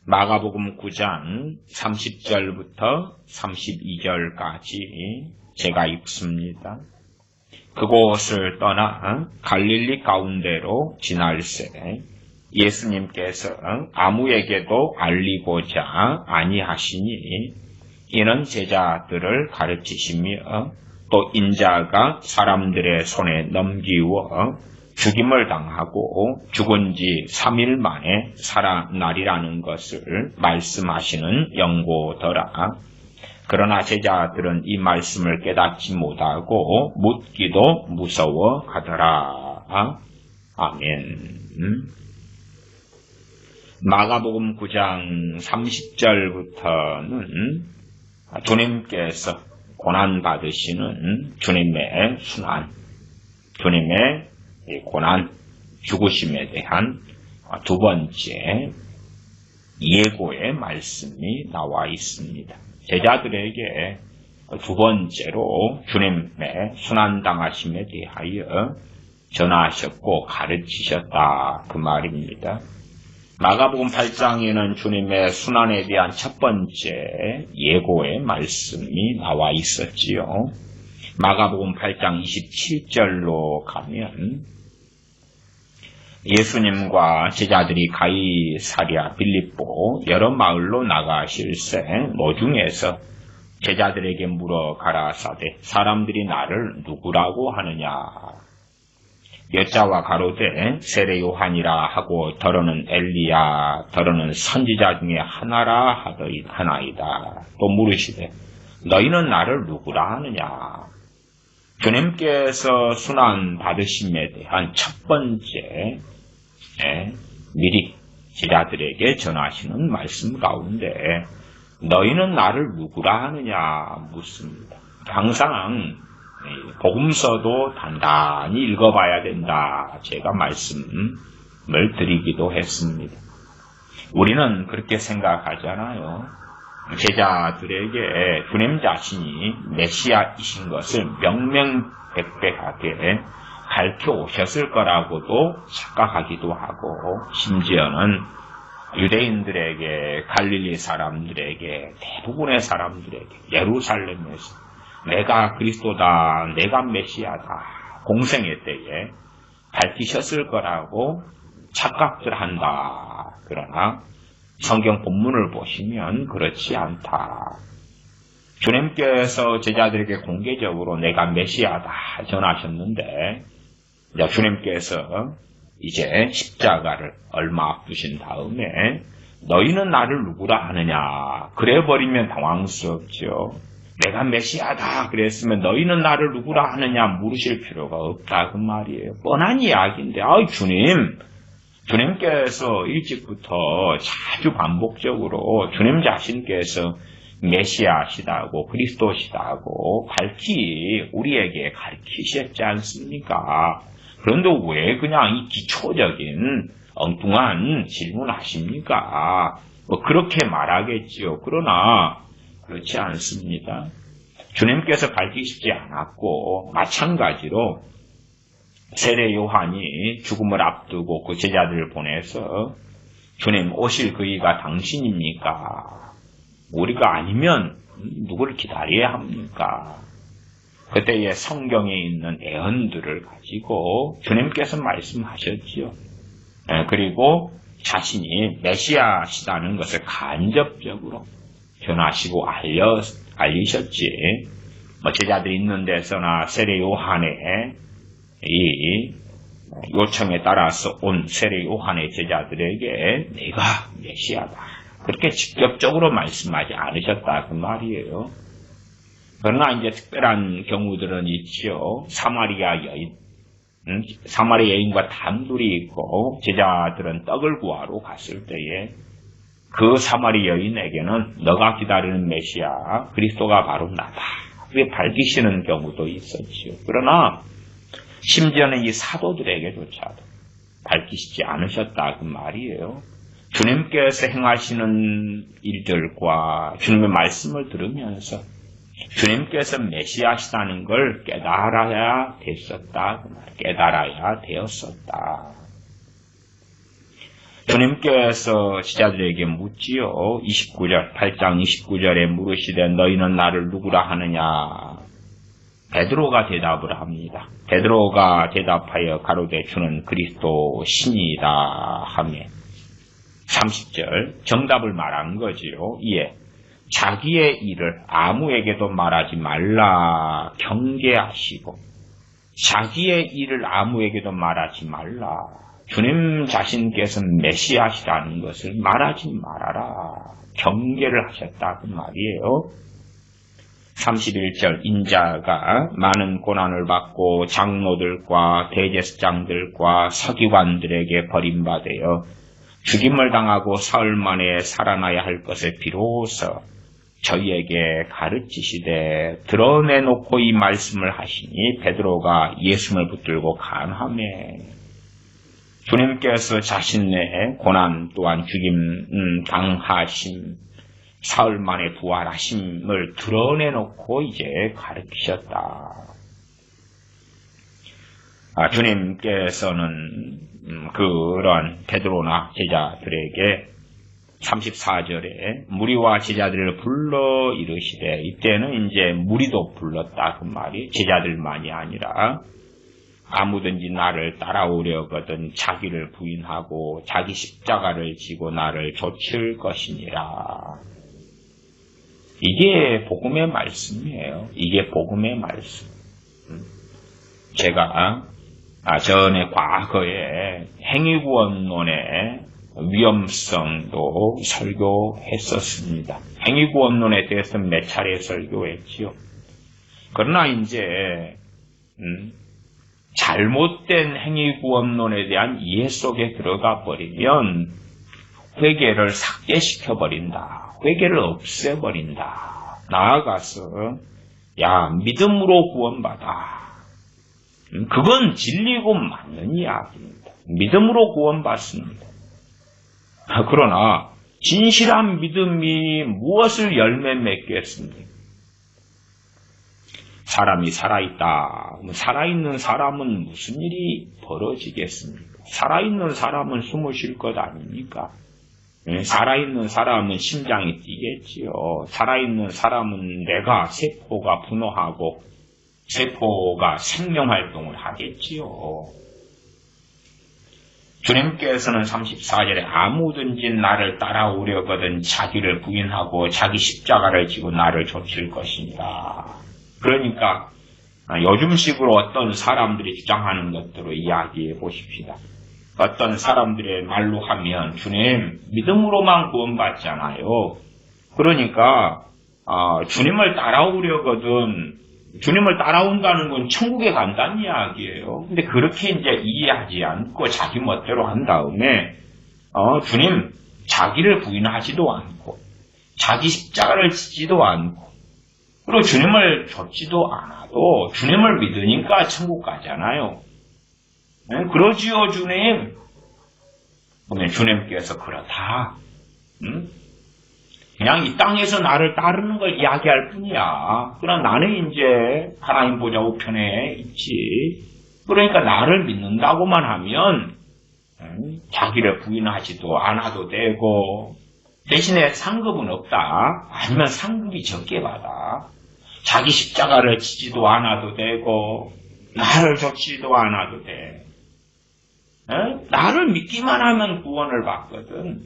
마가복음 9장 30절부터 32절까지 제가 읽습니다. 그곳을 떠나 갈릴리 가운데로 지날새 예수님께서 아무에게도 알리고자 아니하시니 이는 제자들을 가르치시며 또 인자가 사람들의 손에 넘기워 죽임을 당하고 죽은 지 3일 만에 살아나리라는 것을 말씀하시는 연고더라. 그러나 제자들은 이 말씀을 깨닫지 못하고 묻기도 무서워하더라. 아멘. 마가복음 9장 30절부터는 주님께서 고난받으시는 주님의 순환, 주님의 고난, 죽으심에 대한 두 번째 예고의 말씀이 나와 있습니다. 제자들에게 두 번째로 주님의 순환당하심에 대하여 전하셨고 가르치셨다 그 말입니다. 마가복음 8장에는 주님의 순환에 대한 첫 번째 예고의 말씀이 나와 있었지요. 마가복음 8장 27절로 가면 예수님과 제자들이 가이사랴 빌립보 여러 마을로 나가실새 노중에서 제자들에게 물어 가라사대 사람들이 나를 누구라고 하느냐. 여자와 가로되 세례 요한이라 하고 더러는 엘리야 더러는 선지자 중에 하나이다. 또 물으시되 너희는 나를 누구라 하느냐. 주님께서 순환 받으심에 대한 첫 번째 미리 제자들에게 전하시는 말씀 가운데 너희는 나를 누구라 하느냐 묻습니다. 항상 복음서도 단단히 읽어봐야 된다. 제가 말씀을 드리기도 했습니다. 우리는 그렇게 생각하잖아요. 제자들에게 주님 자신이 메시아이신 것을 명명백백하게 밝혀 오셨을 거라고도 착각하기도 하고 심지어는 유대인들에게 갈릴리 사람들에게 대부분의 사람들에게 예루살렘에서 내가 그리스도다 내가 메시아다 공생의 때에 밝히셨을 거라고 착각들 한다. 그러나 성경 본문을 보시면 그렇지 않다. 주님께서 제자들에게 공개적으로 내가 메시아다 전하셨는데 주님께서 이제 십자가를 얼마 앞두신 다음에 너희는 나를 누구라 하느냐 그래버리면 당황스럽죠. 내가 메시아다 그랬으면 너희는 나를 누구라 하느냐 물으실 필요가 없다 그 말이에요. 뻔한 이야기인데 주님께서 일찍부터 자주 반복적으로 주님 자신께서 메시아시다고 그리스도시다고 밝히 우리에게 가르치셨지 않습니까? 그런데 왜 그냥 이 기초적인 엉뚱한 질문하십니까? 그렇게 말하겠지요. 그러나 그렇지 않습니다. 주님께서 밝히시지 않았고 마찬가지로 세례 요한이 죽음을 앞두고 그 제자들을 보내서 주님 오실 그이가 당신입니까? 우리가 아니면 누구를 기다려야 합니까? 그때의 성경에 있는 예언들을 가지고 주님께서 말씀하셨지요. 그리고 자신이 메시아시다는 것을 간접적으로 전하시고 알리셨지. 제자들이 있는 데서나 세례 요한의 이 요청에 따라서 온 세례 요한의 제자들에게 내가 메시아다. 그렇게 직접적으로 말씀하지 않으셨다. 그 말이에요. 그러나 이제 특별한 경우들은 있지요. 사마리아 여인과 단둘이 있고 제자들은 떡을 구하러 갔을 때에 그 사마리 여인에게는 너가 기다리는 메시아 그리스도가 바로 나다. 그게 밝히시는 경우도 있었지요. 그러나 심지어는 이 사도들에게조차도 밝히시지 않으셨다 그 말이에요. 주님께서 행하시는 일들과 주님의 말씀을 들으면서 주님께서 메시아시다는 걸 깨달아야 됐었다 그 말. 깨달아야 되었었다. 주님께서 제자들에게 묻지요. 29절, 8장 29절에 물으시되 너희는 나를 누구라 하느냐. 베드로가 대답을 합니다. 베드로가 대답하여 가로되 주는 그리스도 신이다 하며 30절 정답을 말한 거지요. 이에 자기의 일을 아무에게도 말하지 말라 경계하시고 자기의 일을 아무에게도 말하지 말라. 주님 자신께서는 메시아시라는 것을 말하지 말아라. 경계를 하셨다 그 말이에요. 31절 인자가 많은 고난을 받고 장로들과 대제사장들과 서기관들에게 버림받아 죽임을 당하고 사흘 만에 살아나야 할 것을 비로소 저희에게 가르치시되 드러내놓고 이 말씀을 하시니 베드로가 예수를 붙들고 간하매 주님께서 자신의 고난 또한 죽임 당하심 사흘 만에 부활하심을 드러내놓고 이제 가르치셨다. 주님께서는 그런 베드로나 제자들에게 34절에 무리와 제자들을 불러 이르시되 이때는 이제 무리도 불렀다 그 말이 제자들만이 아니라 아무든지 나를 따라오려거든 자기를 부인하고 자기 십자가를 지고 나를 좇을 것이니라. 이게 복음의 말씀이에요. 이게 복음의 말씀. 제가 전에 과거에 행위구원론의 위험성도 설교했었습니다. 행위구원론에 대해서 몇 차례 설교했지요. 그러나 이제 잘못된 행위구원론에 대한 이해 속에 들어가 버리면 회개를 삭제시켜버린다. 회개를 없애버린다. 나아가서 야 믿음으로 구원받아. 그건 진리고 맞는 이야기입니다. 믿음으로 구원받습니다. 그러나 진실한 믿음이 무엇을 열매 맺겠습니까? 사람이 살아있다. 살아있는 사람은 무슨 일이 벌어지겠습니까? 살아있는 사람은 숨을 쉴 것 아닙니까? 살아있는 사람은 심장이 뛰겠지요. 살아있는 사람은 내가 세포가 분노하고 세포가 생명활동을 하겠지요. 주님께서는 34절에 아무든지 나를 따라오려거든 자기를 부인하고 자기 십자가를 지고 나를 좇을 것이니라. 그러니까 요즘식으로 어떤 사람들이 주장하는 것들을 이야기해 보십시다. 어떤 사람들의 말로 하면 주님 믿음으로만 구원받잖아요. 그러니까 주님을 따라오려거든 주님을 따라온다는 건 천국에 간다는 이야기예요. 근데 그렇게 이제 이해하지 않고 자기 멋대로 한 다음에 주님 자기를 부인하지도 않고 자기 십자가를 지지도 않고 그리고 주님을 좇지도 않아도 주님을 믿으니까 천국 가잖아요. 그러지요 주님. 그러면 주님께서 그렇다. 그냥 이 땅에서 나를 따르는 걸 이야기할 뿐이야. 그러나 나는 이제 하나님 보좌 우편에 있지. 그러니까 나를 믿는다고만 하면 자기를 부인하지도 않아도 되고 대신에 상급은 없다. 아니면 상급이 적게 받아. 자기 십자가를 지지도 않아도 되고 나를 좇지도 않아도 돼. 나를 믿기만 하면 구원을 받거든.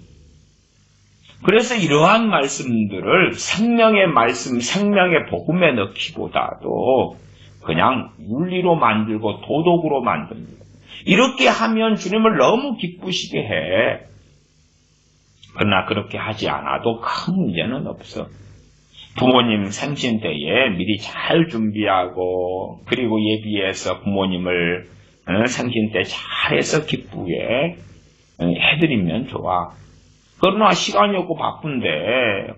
그래서 이러한 말씀들을 생명의 말씀, 생명의 복음에 넣기보다도 그냥 윤리로 만들고 도덕으로 만듭니다. 이렇게 하면 주님을 너무 기쁘시게 해. 그러나 그렇게 하지 않아도 큰 문제는 없어. 부모님 생신 때에 미리 잘 준비하고 그리고 예비해서 부모님을 생신 때 잘해서 기쁘게 해드리면 좋아. 그러나 시간이 없고 바쁜데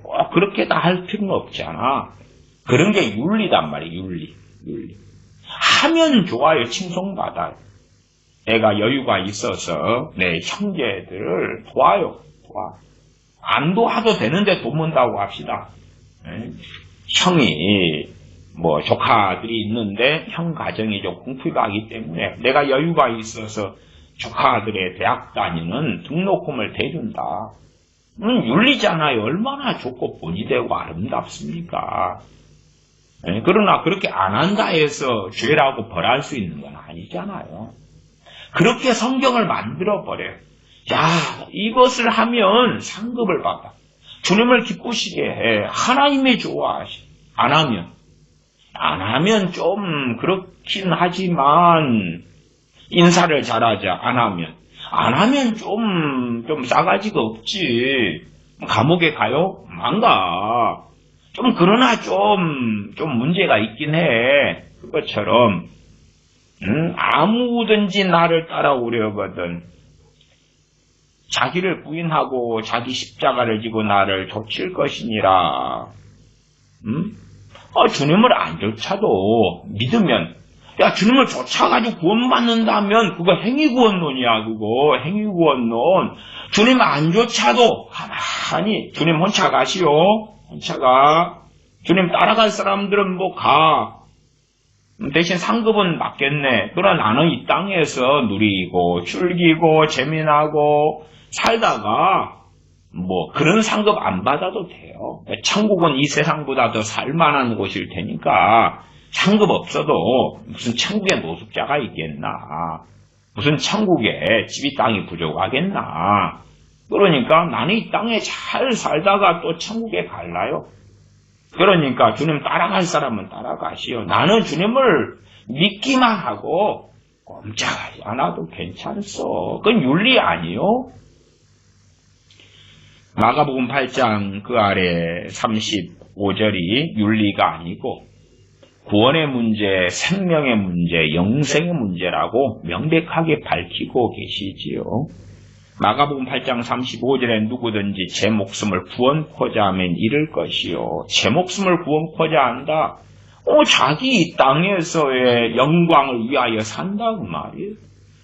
꼭 그렇게 다 할 필요는 없잖아. 그런 게 윤리단 말이에요. 윤리. 하면 좋아요. 칭송받아요. 내가 여유가 있어서 내 형제들을 도와요. 안 도와도 되는데 돕는다고 합시다. 형이 조카들이 있는데 형 가정이 좀 궁핍하기 때문에 내가 여유가 있어서 조카들의 대학 다니는 등록금을 대준다. 윤리잖아요. 얼마나 좋고 본이 되고 아름답습니까? 그러나 그렇게 안 한다 해서 죄라고 벌할 수 있는 건 아니잖아요. 그렇게 성경을 만들어버려요. 야, 이것을 하면 상급을 받아. 주님을 기쁘시게 해. 하나님이 좋아하시. 안 하면 좀 그렇긴 하지만 인사를 잘하자. 안 하면 좀 싸가지가 없지. 감옥에 가요? 안 가. 그러나 좀 문제가 있긴 해. 그것처럼, 아무든지 나를 따라오려거든. 자기를 부인하고 자기 십자가를 지고 나를 좇을 것이니라. 주님을 안 쫓아도 믿으면, 야, 주님을 쫓아가지고 구원받는다면 그거 행위구원론이야. 그거 행위구원론. 주님 안 쫓아도 가만히 주님 혼자 가시오. 혼자 가. 주님 따라갈 사람들은 뭐 가. 대신 상급은 받겠네. 그러나 나는 이 땅에서 누리고 즐기고 재미나고 살다가 뭐 그런 상급 안 받아도 돼요. 천국은 이 세상보다 더 살만한 곳일 테니까 상급 없어도 무슨 천국에 노숙자가 있겠나. 무슨 천국에 집이 땅이 부족하겠나. 그러니까 나는 이 땅에 잘 살다가 또 천국에 갈라요. 그러니까 주님 따라갈 사람은 따라가시오. 나는 주님을 믿기만 하고 꼼짝하지 않아도 괜찮소. 그건 윤리 아니요? 마가복음 8장 그 아래 35절이 윤리가 아니고 구원의 문제, 생명의 문제, 영생의 문제라고 명백하게 밝히고 계시지요. 마가복음 8장 35절에 누구든지 제 목숨을 구원코자 하면 잃을 것이요. 제 목숨을 구원코자 한다. 자기 이 땅에서의 영광을 위하여 산다 그 말이에요.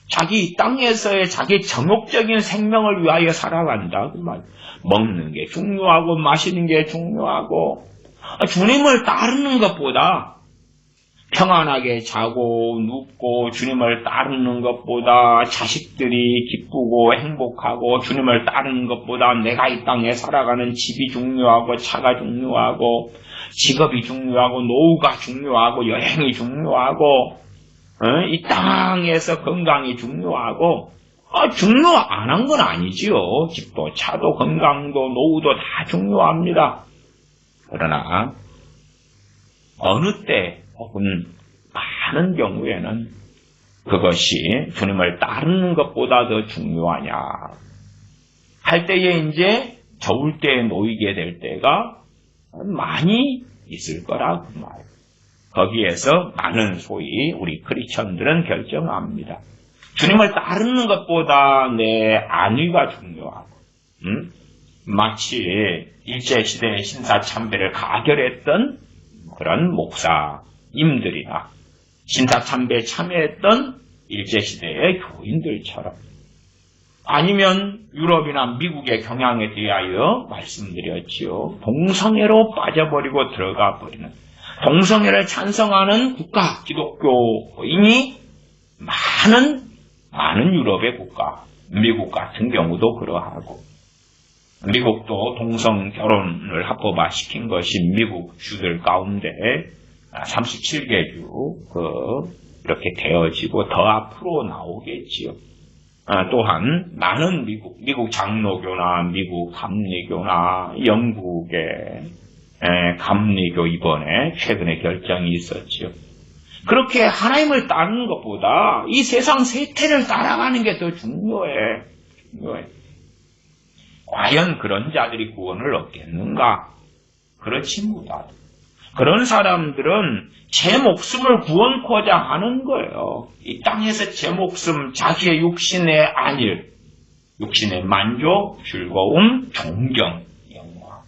자기 이 땅에서의 자기 정욕적인 생명을 위하여 살아간다 그 말이에요. 먹는 게 중요하고 마시는 게 중요하고 주님을 따르는 것보다 평안하게 자고 눕고 주님을 따르는 것보다 자식들이 기쁘고 행복하고 주님을 따르는 것보다 내가 이 땅에 살아가는 집이 중요하고 차가 중요하고 직업이 중요하고 노후가 중요하고 여행이 중요하고 이 땅에서 건강이 중요하고 중요 안 한 건 아니지요. 집도 차도 건강도 노후도 다 중요합니다. 그러나 어느 때 혹은 많은 경우에는 그것이 주님을 따르는 것보다 더 중요하냐 할 때에 이제 저울 때에 놓이게 될 때가 많이 있을 거라 그 말. 거기에서 많은 소위 우리 크리스천들은 결정합니다. 주님을 따르는 것보다 내 안위가 중요하고 마치 일제시대의 신사참배를 가결했던 그런 목사님들이나 신사참배에 참여했던 일제시대의 교인들처럼 아니면 유럽이나 미국의 경향에 대하여 말씀드렸지요. 동성애로 빠져버리고 들어가 버리는 동성애를 찬성하는 국가 기독교인이 많은 유럽의 국가, 미국 같은 경우도 그러하고 미국도 동성 결혼을 합법화시킨 것이 미국 주들 가운데 37개 주 이렇게 되어지고 더 앞으로 나오겠지요. 또한 많은 미국 장로교나 미국 감리교나 영국의 감리교 이번에 최근에 결정이 있었지요. 그렇게 하나님을 따르는 것보다 이 세상 세태를 따라가는 게 더 중요해. 과연 그런 자들이 구원을 얻겠는가? 그렇지 못하다. 그런 사람들은 제 목숨을 구원코자 하는 거예요. 이 땅에서 제 목숨, 자기의 육신의 안일, 육신의 만족, 즐거움, 존경, 영광.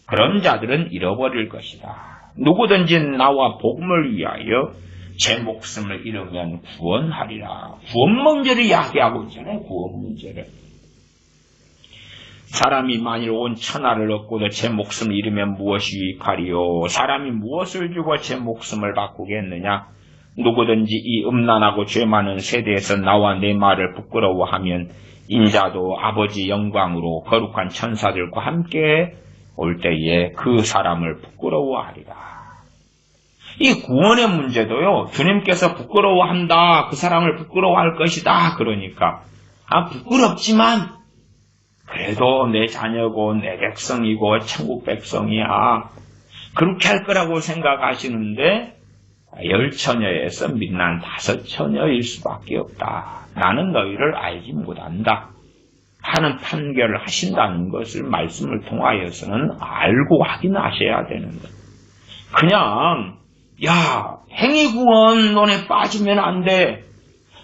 그런 자들은 잃어버릴 것이다. 누구든지 나와 복음을 위하여 제 목숨을 잃으면 구원하리라. 구원 문제를 이야기하고 있잖아요. 구원 문제를. 사람이 만일 온 천하를 얻고도 제 목숨을 잃으면 무엇이 유익하리요? 사람이 무엇을 주고 제 목숨을 바꾸겠느냐? 누구든지 이 음란하고 죄 많은 세대에서 나와 내 말을 부끄러워하면 인자도 아버지 영광으로 거룩한 천사들과 함께 올 때에 그 사람을 부끄러워하리라. 이 구원의 문제도요, 주님께서 부끄러워한다, 그 사람을 부끄러워할 것이다, 그러니까 부끄럽지만 그래도 내 자녀고 내 백성이고 천국 백성이야, 그렇게 할 거라고 생각하시는데 10처녀에서 민난 5처녀일 수밖에 없다. 나는 너희를 알지 못한다 하는 판결을 하신다는 것을 말씀을 통하여서는 알고 확인하셔야 되는 거예요. 그냥 행위구원론에 빠지면 안 돼.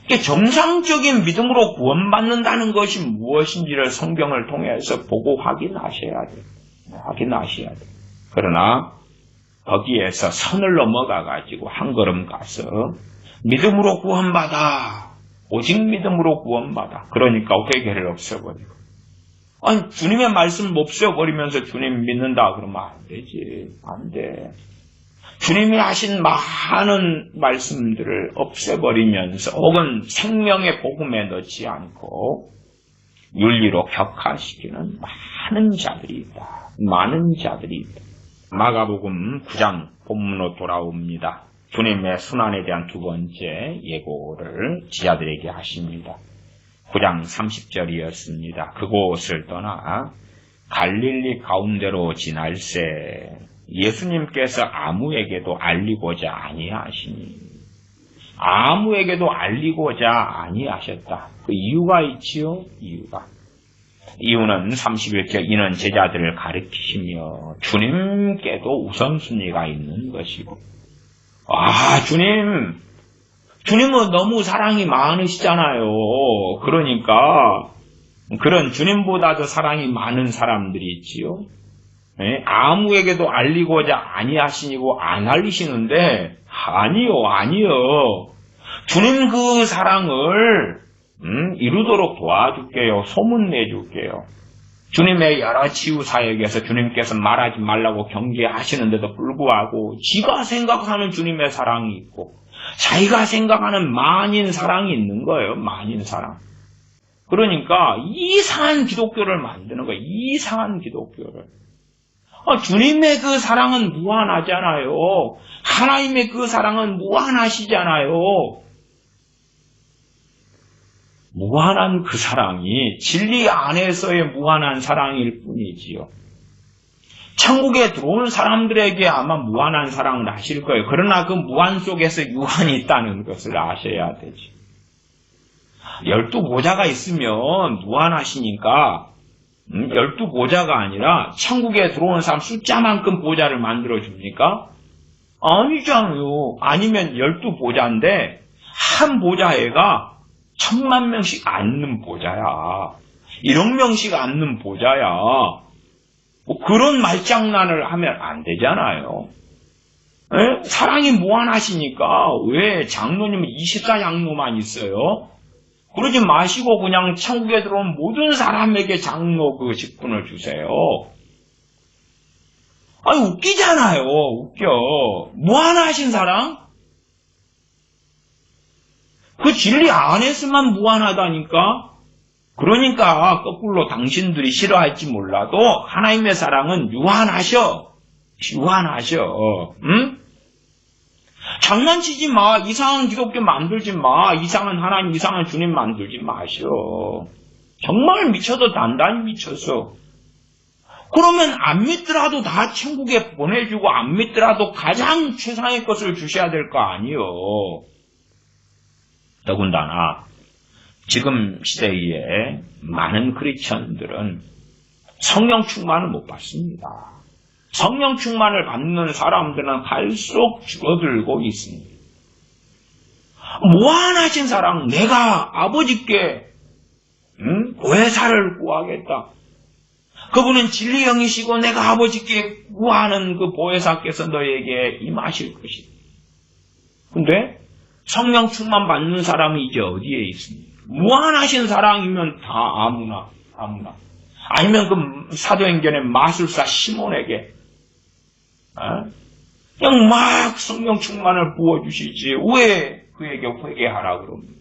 정상적인 믿음으로 구원받는다는 것이 무엇인지를 성경을 통해서 보고 확인하셔야 돼. 확인하셔야 돼. 그러나 거기에서 선을 넘어가가지고 한 걸음 가서 믿음으로 구원받아. 오직 믿음으로 구원받아. 그러니까 회개를 없애버리고. 아니, 주님의 말씀 없애버리면서 주님 믿는다 그러면 안 되지. 안 돼. 주님이 하신 많은 말씀들을 없애버리면서 혹은 생명의 복음에 넣지 않고 윤리로 격화시키는 많은 자들이 있다. 많은 자들이 있다. 마가복음 9장 본문으로 돌아옵니다. 주님의 순환에 대한 두 번째 예고를 지자들에게 하십니다. 9장 30절이었습니다. 그곳을 떠나 갈릴리 가운데로 지날새 예수님께서 아무에게도 알리고자 아니하시니, 아무에게도 알리고자 아니하셨다. 그 이유가 있지요? 이유는 31절, 이는 제자들을 가르치시며 주님께도 우선순위가 있는 것이고. 주님은 너무 사랑이 많으시잖아요. 그러니까 그런 주님보다도 사랑이 많은 사람들이 있지요. 아무에게도 알리고자 아니하시고 안 알리시는데, 아니요. 주님 그 사랑을 이루도록 도와줄게요. 소문내줄게요. 주님의 여러 치유 사역에서 주님께서 말하지 말라고 경계하시는데도 불구하고 지가 생각하는 주님의 사랑이 있고 자기가 생각하는 만인 사랑이 있는 거예요. 만인 사랑. 그러니까 이상한 기독교를 만드는 거예요. 이상한 기독교를. 주님의 그 사랑은 무한하잖아요. 하나님의 그 사랑은 무한하시잖아요. 무한한 그 사랑이 진리 안에서의 무한한 사랑일 뿐이지요. 천국에 들어온 사람들에게 아마 무한한 사랑을 하실 거예요. 그러나 그 무한 속에서 유한이 있다는 것을 아셔야 되지. 12보좌가 있으면 무한하시니까 12보좌가 아니라 천국에 들어온 사람 숫자만큼 보좌를 만들어 줍니까? 아니잖아요. 아니면 12보좌인데 한 보좌에가 10,000,000명씩 앉는 보좌야. 1억 명씩 앉는 보좌야. 그런 말장난을 하면 안 되잖아요. 사랑이 무한하시니까 왜 장로님은 24장로만 있어요? 그러지 마시고 그냥 천국에 들어온 모든 사람에게 장로 그 직분을 주세요. 웃기잖아요. 웃겨. 무한하신 사랑? 그 진리 안에서만 무한하다니까? 그러니까 거꾸로 당신들이 싫어할지 몰라도 하나님의 사랑은 유한하셔. 응? 장난치지 마. 이상한 기독교 만들지 마. 이상한 하나님, 이상한 주님 만들지 마셔. 정말 미쳐도 단단히 미쳤어. 그러면 안 믿더라도 다 천국에 보내주고 안 믿더라도 가장 최상의 것을 주셔야 될 거 아니요. 더군다나 지금 시대에 많은 크리스천들은 성령 충만을 못 받습니다. 성령 충만을 받는 사람들은 갈수록 줄어들고 있습니다. 무한하신 사랑, 내가 아버지께 보혜사를 구하겠다. 그분은 진리 영이시고 내가 아버지께 구하는 그 보혜사께서 너에게 임하실 것이다. 근데 성령 충만 받는 사람이 이제 어디에 있습니까? 무한하신 사랑이면 다 아무나. 아니면 그 사도행전의 마술사 시몬에게 그냥 막 성령 충만을 부어주시지. 왜 그에게 회개하라 그럽니까?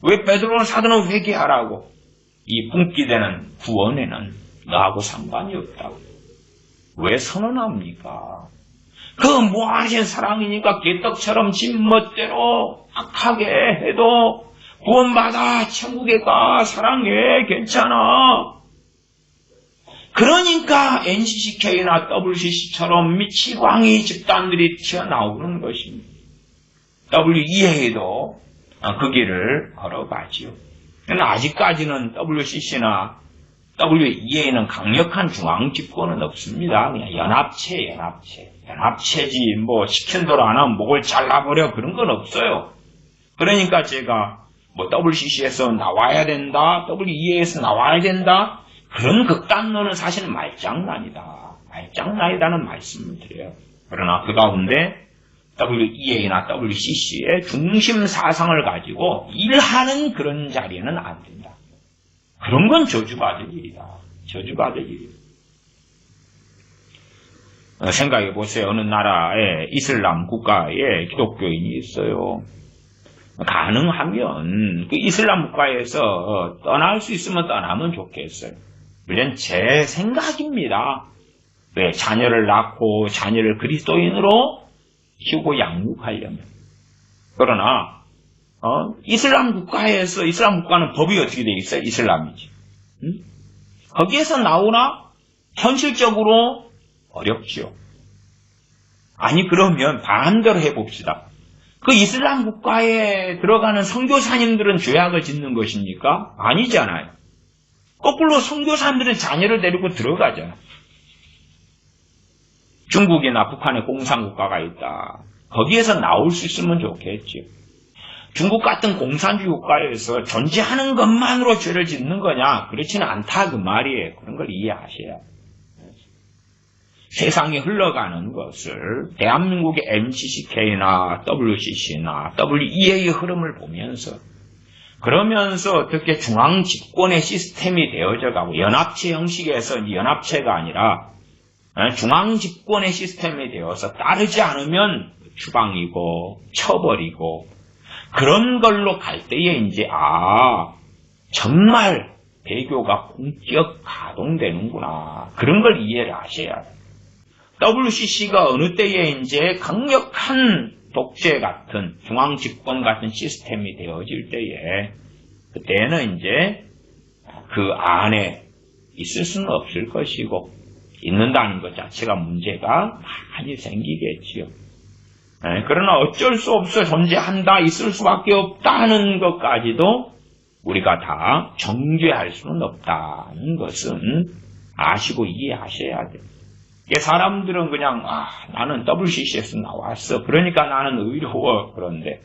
왜 베드로는 사도는 회개하라고? 이 분기되는 구원에는 너하고 상관이 없다고. 왜 선언합니까? 그 무한하신 사랑이니까 개떡처럼 지 멋대로 악하게 해도 구원받아, 천국에 가, 사랑해, 괜찮아. 그러니까 NCCK나 WCC처럼 미치광이 집단들이 튀어나오는 것입니다. WEA도 그 길을 걸어가지요. 그러나 아직까지는 WCC나 WEA는 강력한 중앙 집권은 없습니다. 그냥 연합체지. 뭐 시킨 대로 안 하면 목을 잘라버려 그런 건 없어요. 그러니까 제가 뭐 WCC에서 나와야 된다, WEA에서 나와야 된다 그런 극단론은 사실 말장난이다는 말씀을 드려요. 그러나 그 가운데 WEA나 WCC의 중심 사상을 가지고 일하는 그런 자리에는 안 된다. 그런 건 저주받을 일이다. 생각해 보세요. 어느 나라에 이슬람 국가에 기독교인이 있어요. 가능하면 그 이슬람 국가에서 떠날 수 있으면 떠나면 좋겠어요. 물론 제 생각입니다. 왜 자녀를 낳고 자녀를 그리스도인으로 키우고 양육하려면. 그러나 이슬람 국가는 법이 어떻게 되어 있어요? 이슬람이지. 거기에서 나오나 현실적으로 어렵지요. 아니 그러면 반대로 해봅시다. 그 이슬람 국가에 들어가는 선교사님들은 죄악을 짓는 것입니까? 아니잖아요. 거꾸로 선교사님들은 자녀를 데리고 들어가잖아요. 중국이나 북한에 공산국가가 있다. 거기에서 나올 수 있으면 좋겠지요. 중국 같은 공산주의 국가에서 존재하는 것만으로 죄를 짓는 거냐? 그렇지는 않다 그 말이에요. 그런 걸 이해하셔야 돼요. 세상이 흘러가는 것을 대한민국의 NCCK나 WCC나 WEA의 흐름을 보면서 그러면서 어떻게 중앙 집권의 시스템이 되어져 가고 연합체 형식에서 연합체가 아니라 중앙 집권의 시스템이 되어서 따르지 않으면 추방이고 처벌이고 그런 걸로 갈 때에 이제 정말 배교가 본격 가동되는구나. 그런 걸 이해를 하셔야 돼요. WCC가 어느 때에 이제 강력한 독재 같은 중앙 집권 같은 시스템이 되어질 때에 그때는 이제 그 안에 있을 수는 없을 것이고 있는다는 것 자체가 문제가 많이 생기겠지요. 그러나 어쩔 수 없어 존재한다, 있을 수밖에 없다는 것까지도 우리가 다 정죄할 수는 없다는 것은 아시고 이해하셔야 돼요. 사람들은 그냥 나는 WCC에서 나왔어. 그러니까 나는 의로워. 그런데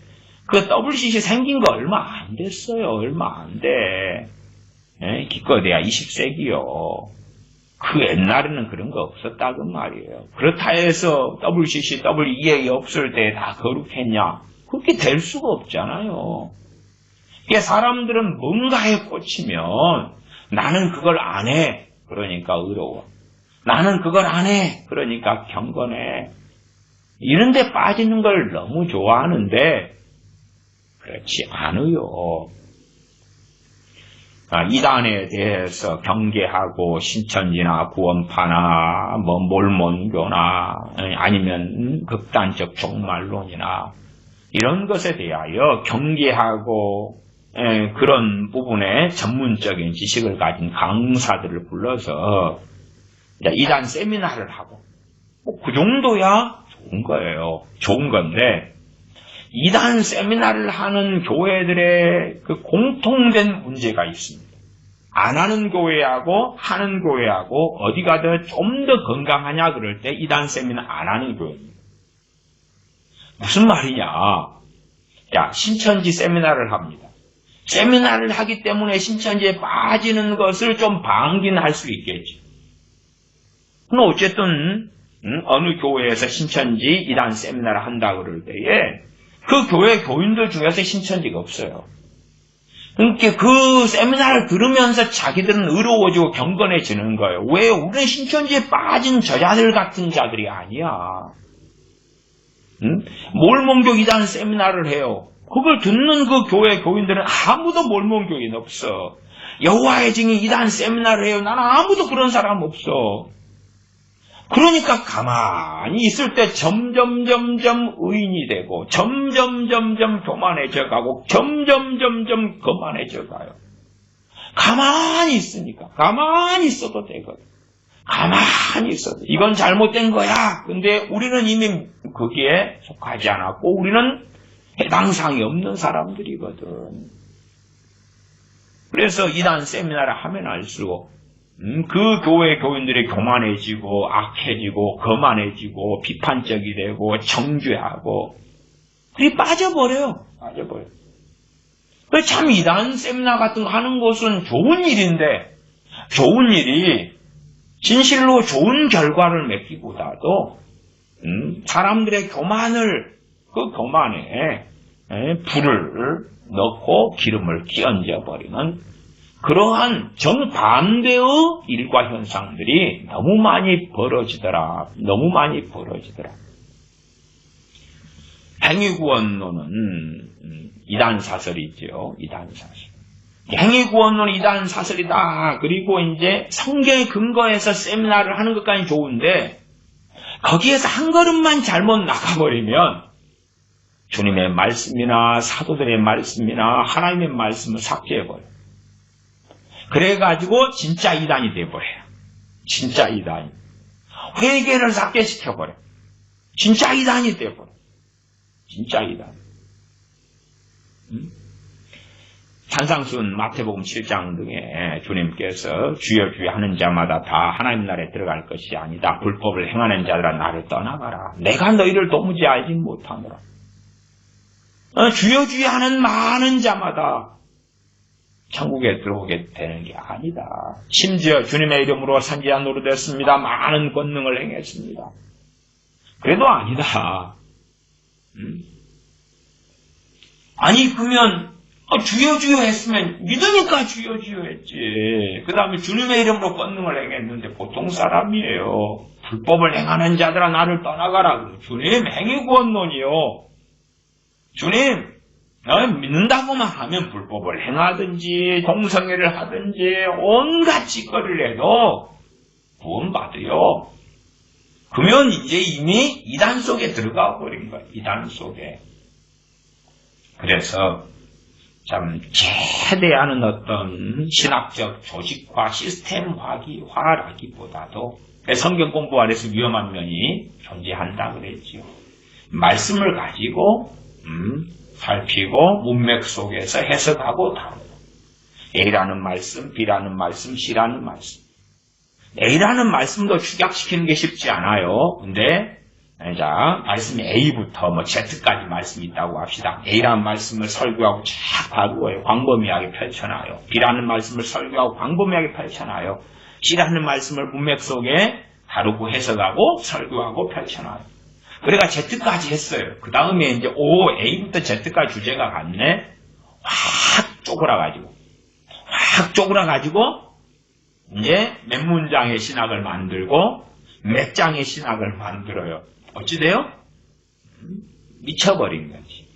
그 WCC 생긴 거 얼마 안 됐어요. 얼마 안 돼. 기껏해야 20세기요. 그 옛날에는 그런 거 없었다 그 말이에요. 그렇다 해서 WCC, WEA 없을 때 다 거룩했냐? 그렇게 될 수가 없잖아요. 사람들은 뭔가에 꽂히면 나는 그걸 안 해. 그러니까 의로워. 나는 그걸 안 해. 그러니까 경건해. 이런 데 빠지는 걸 너무 좋아하는데 그렇지 않아요. 이단에 대해서 경계하고 신천지나 구원파나 몰몬교나 아니면 극단적 종말론이나 이런 것에 대하여 경계하고 그런 부분에 전문적인 지식을 가진 강사들을 불러서 이단 세미나를 하고 그 정도야 좋은 거예요. 좋은 건데 이단 세미나를 하는 교회들의 그 공통된 문제가 있습니다. 안 하는 교회하고 하는 교회하고 어디가 좀 더 건강하냐 그럴 때 이단 세미나 안 하는 교회입니다. 무슨 말이냐? 신천지 세미나를 합니다. 세미나를 하기 때문에 신천지에 빠지는 것을 좀 방기할 수 있겠지. 그럼 어쨌든 어느 교회에서 신천지 이단 세미나를 한다 그럴 때에 그 교회 교인들 중에서 신천지가 없어요. 그러니까 그 세미나를 들으면서 자기들은 의로워지고 경건해지는 거예요. 왜? 우리는 신천지에 빠진 저자들 같은 자들이 아니야. 몰몬교 이단 세미나를 해요. 그걸 듣는 그 교회 교인들은 아무도 몰몬교인 없어. 여호와의 증인 이단 세미나를 해요. 나는 아무도 그런 사람 없어. 그러니까 가만히 있을 때 점점 의인이 되고 점점 교만해져 가고 점점 거만해져 가요. 가만히 있으니까 가만히 있어도 되거든. 가만히 있어도 이건 잘못된 거야. 근데 우리는 이미 거기에 속하지 않았고 우리는 해당사항이 없는 사람들이거든. 그래서 이단 세미나를 하면 할수록 그 교회 교인들이 교만해지고 악해지고 거만해지고 비판적이 되고 정죄하고 그게 빠져버려요. 참 이단 세미나 같은 거 하는 것은 좋은 일인데 좋은 일이 진실로 좋은 결과를 맺기보다도 사람들의 교만을 그 교만에 불을 넣고 기름을 끼얹어 버리는 그러한 정반대의 일과 현상들이 너무 많이 벌어지더라. 행위구원론은 이단사설이죠. 행위구원론은 이단사설이다. 그리고 이제 성경의 근거에서 세미나를 하는 것까지 좋은데 거기에서 한 걸음만 잘못 나가버리면 주님의 말씀이나 사도들의 말씀이나 하나님의 말씀을 삭제해버려요. 그래가지고 진짜 이단이 돼버려요. 진짜 이단이. 회개를 삭제시켜버려요. 진짜 이단이 돼버려요. 진짜 이단. 산상순 마태복음 7장 등에 주님께서 주여 주여 하는 자마다 다 하나님 나라에 들어갈 것이 아니다. 불법을 행하는 자들아 나를 떠나가라. 내가 너희를 도무지 알지 못하노라. 주여 주여 하는 많은 자마다 천국에 들어오게 되는 게 아니다. 심지어 주님의 이름으로 선지자 노릇했습니다. 많은 권능을 행했습니다. 그래도 아니다. 아니 그러면 주여 주여 했으면 믿으니까 주여 주여 했지. 그 다음에 주님의 이름으로 권능을 행했는데 보통 사람이에요. 불법을 행하는 자들아 나를 떠나가라. 주님 행위구원론이요. 주님 믿는다고만 하면 불법을 행하든지 동성애를 하든지 온갖 짓거리를 해도 구원받아요. 그러면 이제 이미 이단 속에 들어가 버린 거예요. 이단 속에. 그래서 참 최대한 어떤 신학적 조직화 시스템화라기보다도 성경 공부 안에서 위험한 면이 존재한다 그랬죠. 말씀을 가지고 살피고 문맥 속에서 해석하고 다루고 A라는 말씀, B라는 말씀, C라는 말씀. A라는 말씀도 축약시키는 게 쉽지 않아요. 근데 자 말씀이 A부터 Z까지 말씀이 있다고 합시다. A라는 말씀을 설교하고 쫙 다루어요. 광범위하게 펼쳐놔요. B라는 말씀을 설교하고 광범위하게 펼쳐놔요. C라는 말씀을 문맥 속에 다루고 해석하고 설교하고 펼쳐놔요. 그래가 Z까지 했어요. 그 다음에 이제 A부터 Z까지 주제가 같네. 확 쪼그라가지고 이제 몇 문장의 신학을 만들고 몇 장의 신학을 만들어요. 어찌 돼요? 미쳐버린 거지.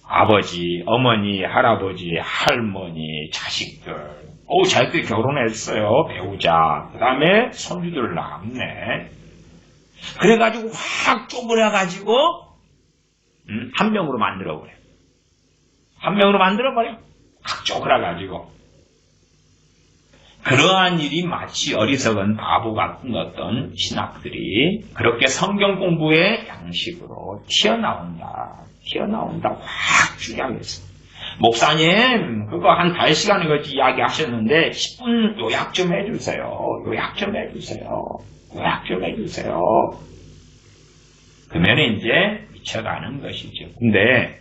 아버지, 어머니, 할아버지, 할머니, 자식들. 자식들이 결혼했어요. 배우자. 그 다음에 손주들 낳았네. 그래가지고 확 쪼그려가지고 한 명으로 만들어버려. 확 쪼그려가지고. 그러한 일이 마치 어리석은 바보 같은 어떤 신학들이 그렇게 성경 공부의 양식으로 튀어나온다. 확 주장했어. 목사님, 그거 한 5시간에 걸쳐 이야기하셨는데 10분 요약 좀 해주세요. 그러면 이제 미쳐가는 것이죠. 근데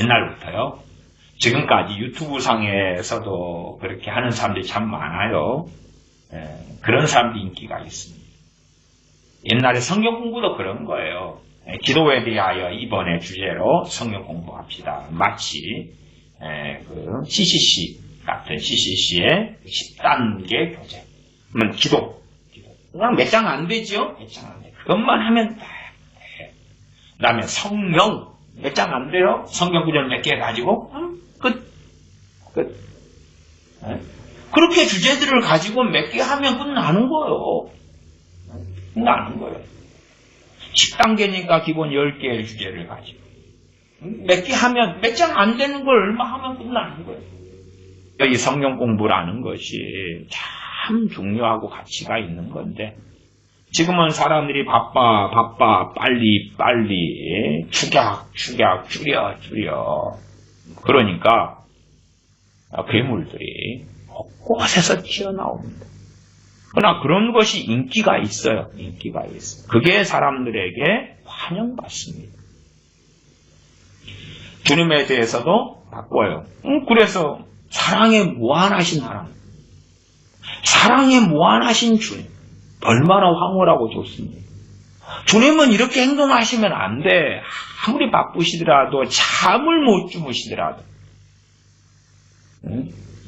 옛날부터요. 지금까지 유튜브 상에서도 그렇게 하는 사람들이 참 많아요. 그런 사람도 인기가 있습니다. 옛날에 성경 공부도 그런 거예요. 기도에 대하여 이번에 주제로 성경 공부합시다. 마치 그 CCC 같은 CCC의 10단계 교재. 기도. 그냥 몇 장 안 되죠? 몇 장 안 돼. 그것만 하면 돼. 그 다음에 성령, 몇 장 안 돼요? 성경 구절 몇 개 가지고? 끝. 그렇게 주제들을 가지고 몇 개 하면 끝나는 거예요. 끝나는 거예요. 10단계니까 기본 10개의 주제를 가지고. 몇 개 하면, 몇 장 안 되는 걸 얼마 하면 끝나는 거예요. 여기 성경 공부라는 것이 참 중요하고 가치가 있는 건데, 지금은 사람들이 바빠, 빨리, 축약, 줄여. 그러니까, 괴물들이 곳곳에서 튀어나옵니다. 그러나 그런 것이 인기가 있어요. 그게 사람들에게 환영받습니다. 주님에 대해서도 바꿔요. 그래서 사랑에 무한하신 하나님, 사랑에 무한하신 주님, 얼마나 황홀하고 좋습니다. 주님은 이렇게 행동하시면 안 돼. 아무리 바쁘시더라도, 잠을 못 주무시더라도.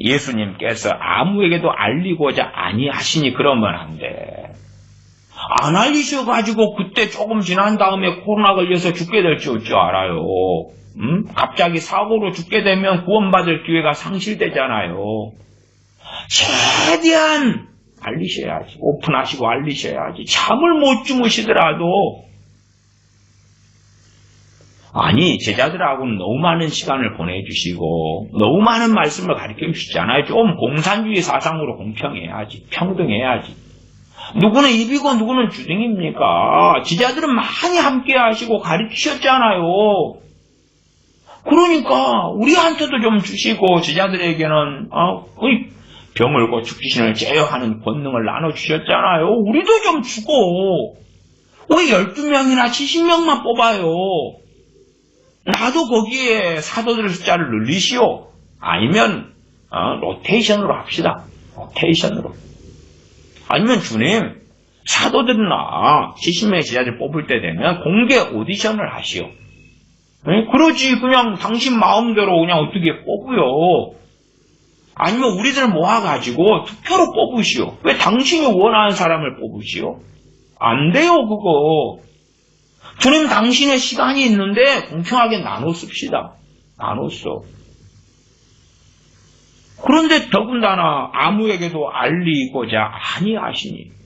예수님께서 아무에게도 알리고자 아니하시니 그러면 안 돼. 안 알리셔가지고 그때 조금 지난 다음에 코로나 걸려서 죽게 될 줄 알아요. 갑자기 사고로 죽게 되면 구원받을 기회가 상실되잖아요. 최대한 알리셔야지. 오픈하시고 알리셔야지. 잠을 못 주무시더라도. 아니, 제자들하고는 너무 많은 시간을 보내주시고 너무 많은 말씀을 가르쳐 주시잖아요. 좀 공산주의 사상으로 공평해야지. 평등해야지. 누구는 입이고 누구는 주둥입니까? 제자들은 많이 함께 하시고 가르치셨잖아요. 그러니까 우리한테도 좀 주시고 제자들에게는 병을 고쳐 귀신을 제어하는 권능을 나눠주셨잖아요. 우리도 좀 주고 왜 12명이나 70명만 뽑아요? 나도 거기에 사도들의 숫자를 늘리시오. 아니면 로테이션으로 합시다. 로테이션으로. 아니면 주님, 사도들이나 70명의 제자들 뽑을 때 되면 공개 오디션을 하시오. 그러지 그냥 당신 마음대로 그냥 어떻게 뽑으요. 아니면 우리들 모아가지고 투표로 뽑으시오. 왜 당신이 원하는 사람을 뽑으시오? 안 돼요 그거. 주님 당신의 시간이 있는데 공평하게 나눠 씁시다. 나눠 써. 그런데 더군다나 아무에게도 알리고자 아니하시니.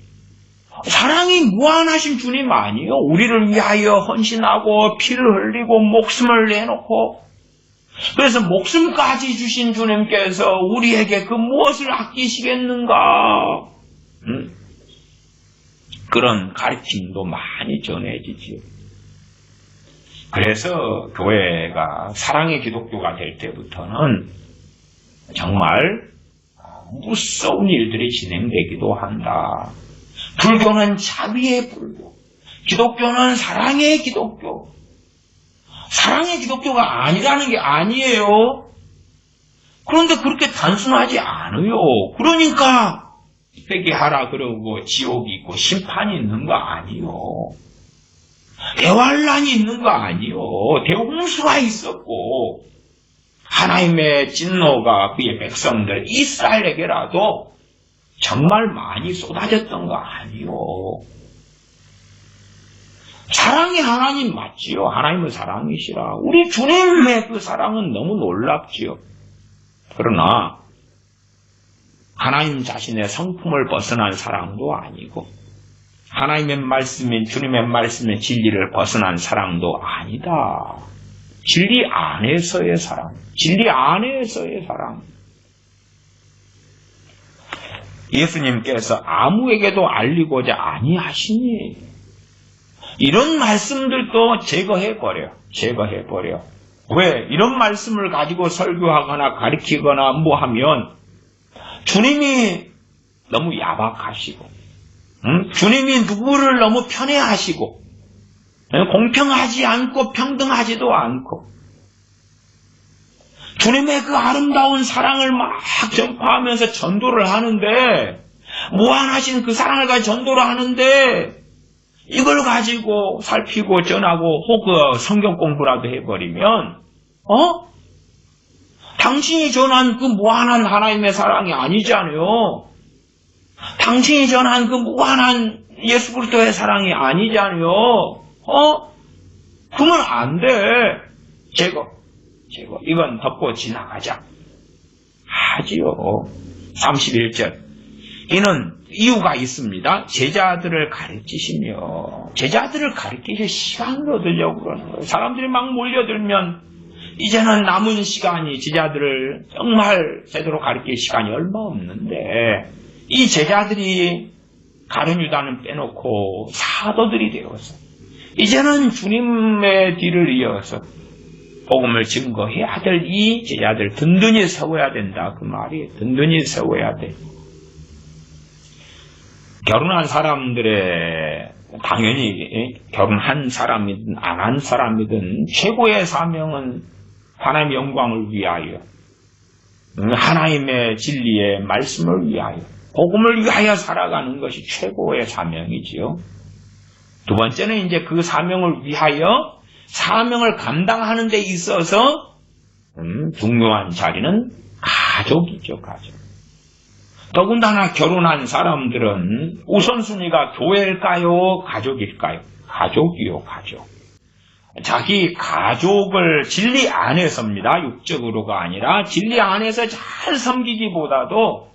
사랑이 무한하신 주님 아니요? 우리를 위하여 헌신하고 피를 흘리고 목숨을 내놓고 그래서 목숨까지 주신 주님께서 우리에게 그 무엇을 아끼시겠는가? 그런 가르침도 많이 전해지지요. 그래서 교회가 사랑의 기독교가 될 때부터는 정말 무서운 일들이 진행되기도 한다. 불교는 자비의 불교, 기독교는 사랑의 기독교. 사랑의 기독교가 아니라는 게 아니에요. 그런데 그렇게 단순하지 않아요. 그러니까 회개하라 그러고 지옥이 있고 심판이 있는 거 아니요. 대환란이 있는 거 아니요. 대홍수가 있었고 하나님의 진노가 그의 백성들 이스라엘에게라도 정말 많이 쏟아졌던 거 아니요. 사랑이 하나님 맞지요. 하나님은 사랑이시라. 우리 주님의 그 사랑은 너무 놀랍지요. 그러나 하나님 자신의 성품을 벗어난 사랑도 아니고 하나님의 말씀인 주님의 말씀의 진리를 벗어난 사랑도 아니다. 진리 안에서의 사랑. 진리 안에서의 사랑. 예수님께서 아무에게도 알리고자 아니하시니 이런 말씀들도 제거해버려. 왜? 이런 말씀을 가지고 설교하거나 가르치거나 뭐 하면 주님이 너무 야박하시고 주님이 누구를 너무 편애하시고 공평하지 않고 평등하지도 않고 주님의 그 아름다운 사랑을 막 전파하면서 전도를 하는데 무한하신 그 사랑을 가지고 전도를 하는데 이걸 가지고 살피고 전하고 혹은 성경 공부라도 해버리면 당신이 전한 그 무한한 하나님의 사랑이 아니잖아요. 당신이 전한 그 무한한 예수 그리스도의 사랑이 아니잖아요. 그러면 안 돼. 제거. 이건 덮고 지나가자. 하지요. 31절. 이는 이유가 있습니다. 제자들을 가르치시며, 제자들을 가르치실 시간을 얻으려고 그러는 거예요. 사람들이 막 몰려들면, 이제는 남은 시간이 제자들을 정말 제대로 가르칠 시간이 얼마 없는데, 이 제자들이 가룟 유다는 빼놓고 사도들이 되어서, 이제는 주님의 뒤를 이어서 복음을 증거해야 될 이 제자들 든든히 세워야 된다. 그 말이 든든히 세워야 돼. 결혼한 사람들의 당연히 결혼한 사람이든 안 한 사람이든 최고의 사명은 하나님의 영광을 위하여, 하나님의 진리의 말씀을 위하여, 복음을 위하여 살아가는 것이 최고의 사명이지요. 두 번째는 이제 그 사명을 위하여 사명을 감당하는 데 있어서 중요한 자리는 가족이죠, 가족. 더군다나 결혼한 사람들은 우선순위가 교회일까요? 가족일까요? 가족이요, 가족. 자기 가족을 진리 안에서입니다. 육적으로가 아니라 진리 안에서 잘 섬기기보다도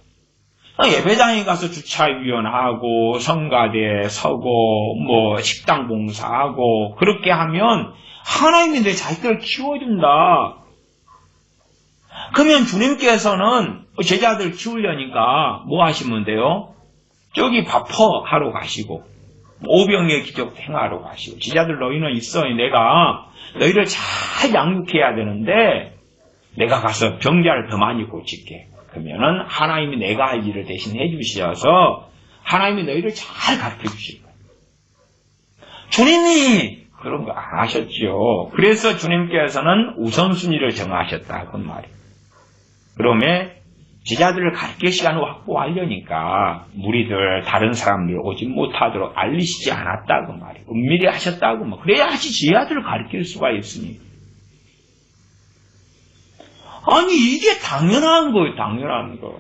예배당에 가서 주차위원하고 성가대에 서고 식당 봉사하고 그렇게 하면 하나님이 내 자식들을 키워준다. 그러면 주님께서는 제자들 키우려니까 뭐 하시면 돼요? 저기 밥퍼 하러 가시고 오병의 기적 행하러 가시고, 제자들 너희는 있어, 내가 너희를 잘 양육해야 되는데 내가 가서 병자를 더 많이 고칠게. 그러면은 하나님이 내가 할 일을 대신 해주셔서 하나님이 너희를 잘 가르쳐 주실 거예요. 주님이 그런 거 안 하셨죠. 그래서 주님께서는 우선순위를 정하셨다. 그 말이에요. 그러면 제자들을 가르칠 시간을 확보하려니까 무리들, 다른 사람들 오지 못하도록 알리시지 않았다고 말이에요. 은밀히 하셨다고. 그래야지 제자들을 가르칠 수가 있으니. 아니, 이게 당연한 거예요, 당연한 거.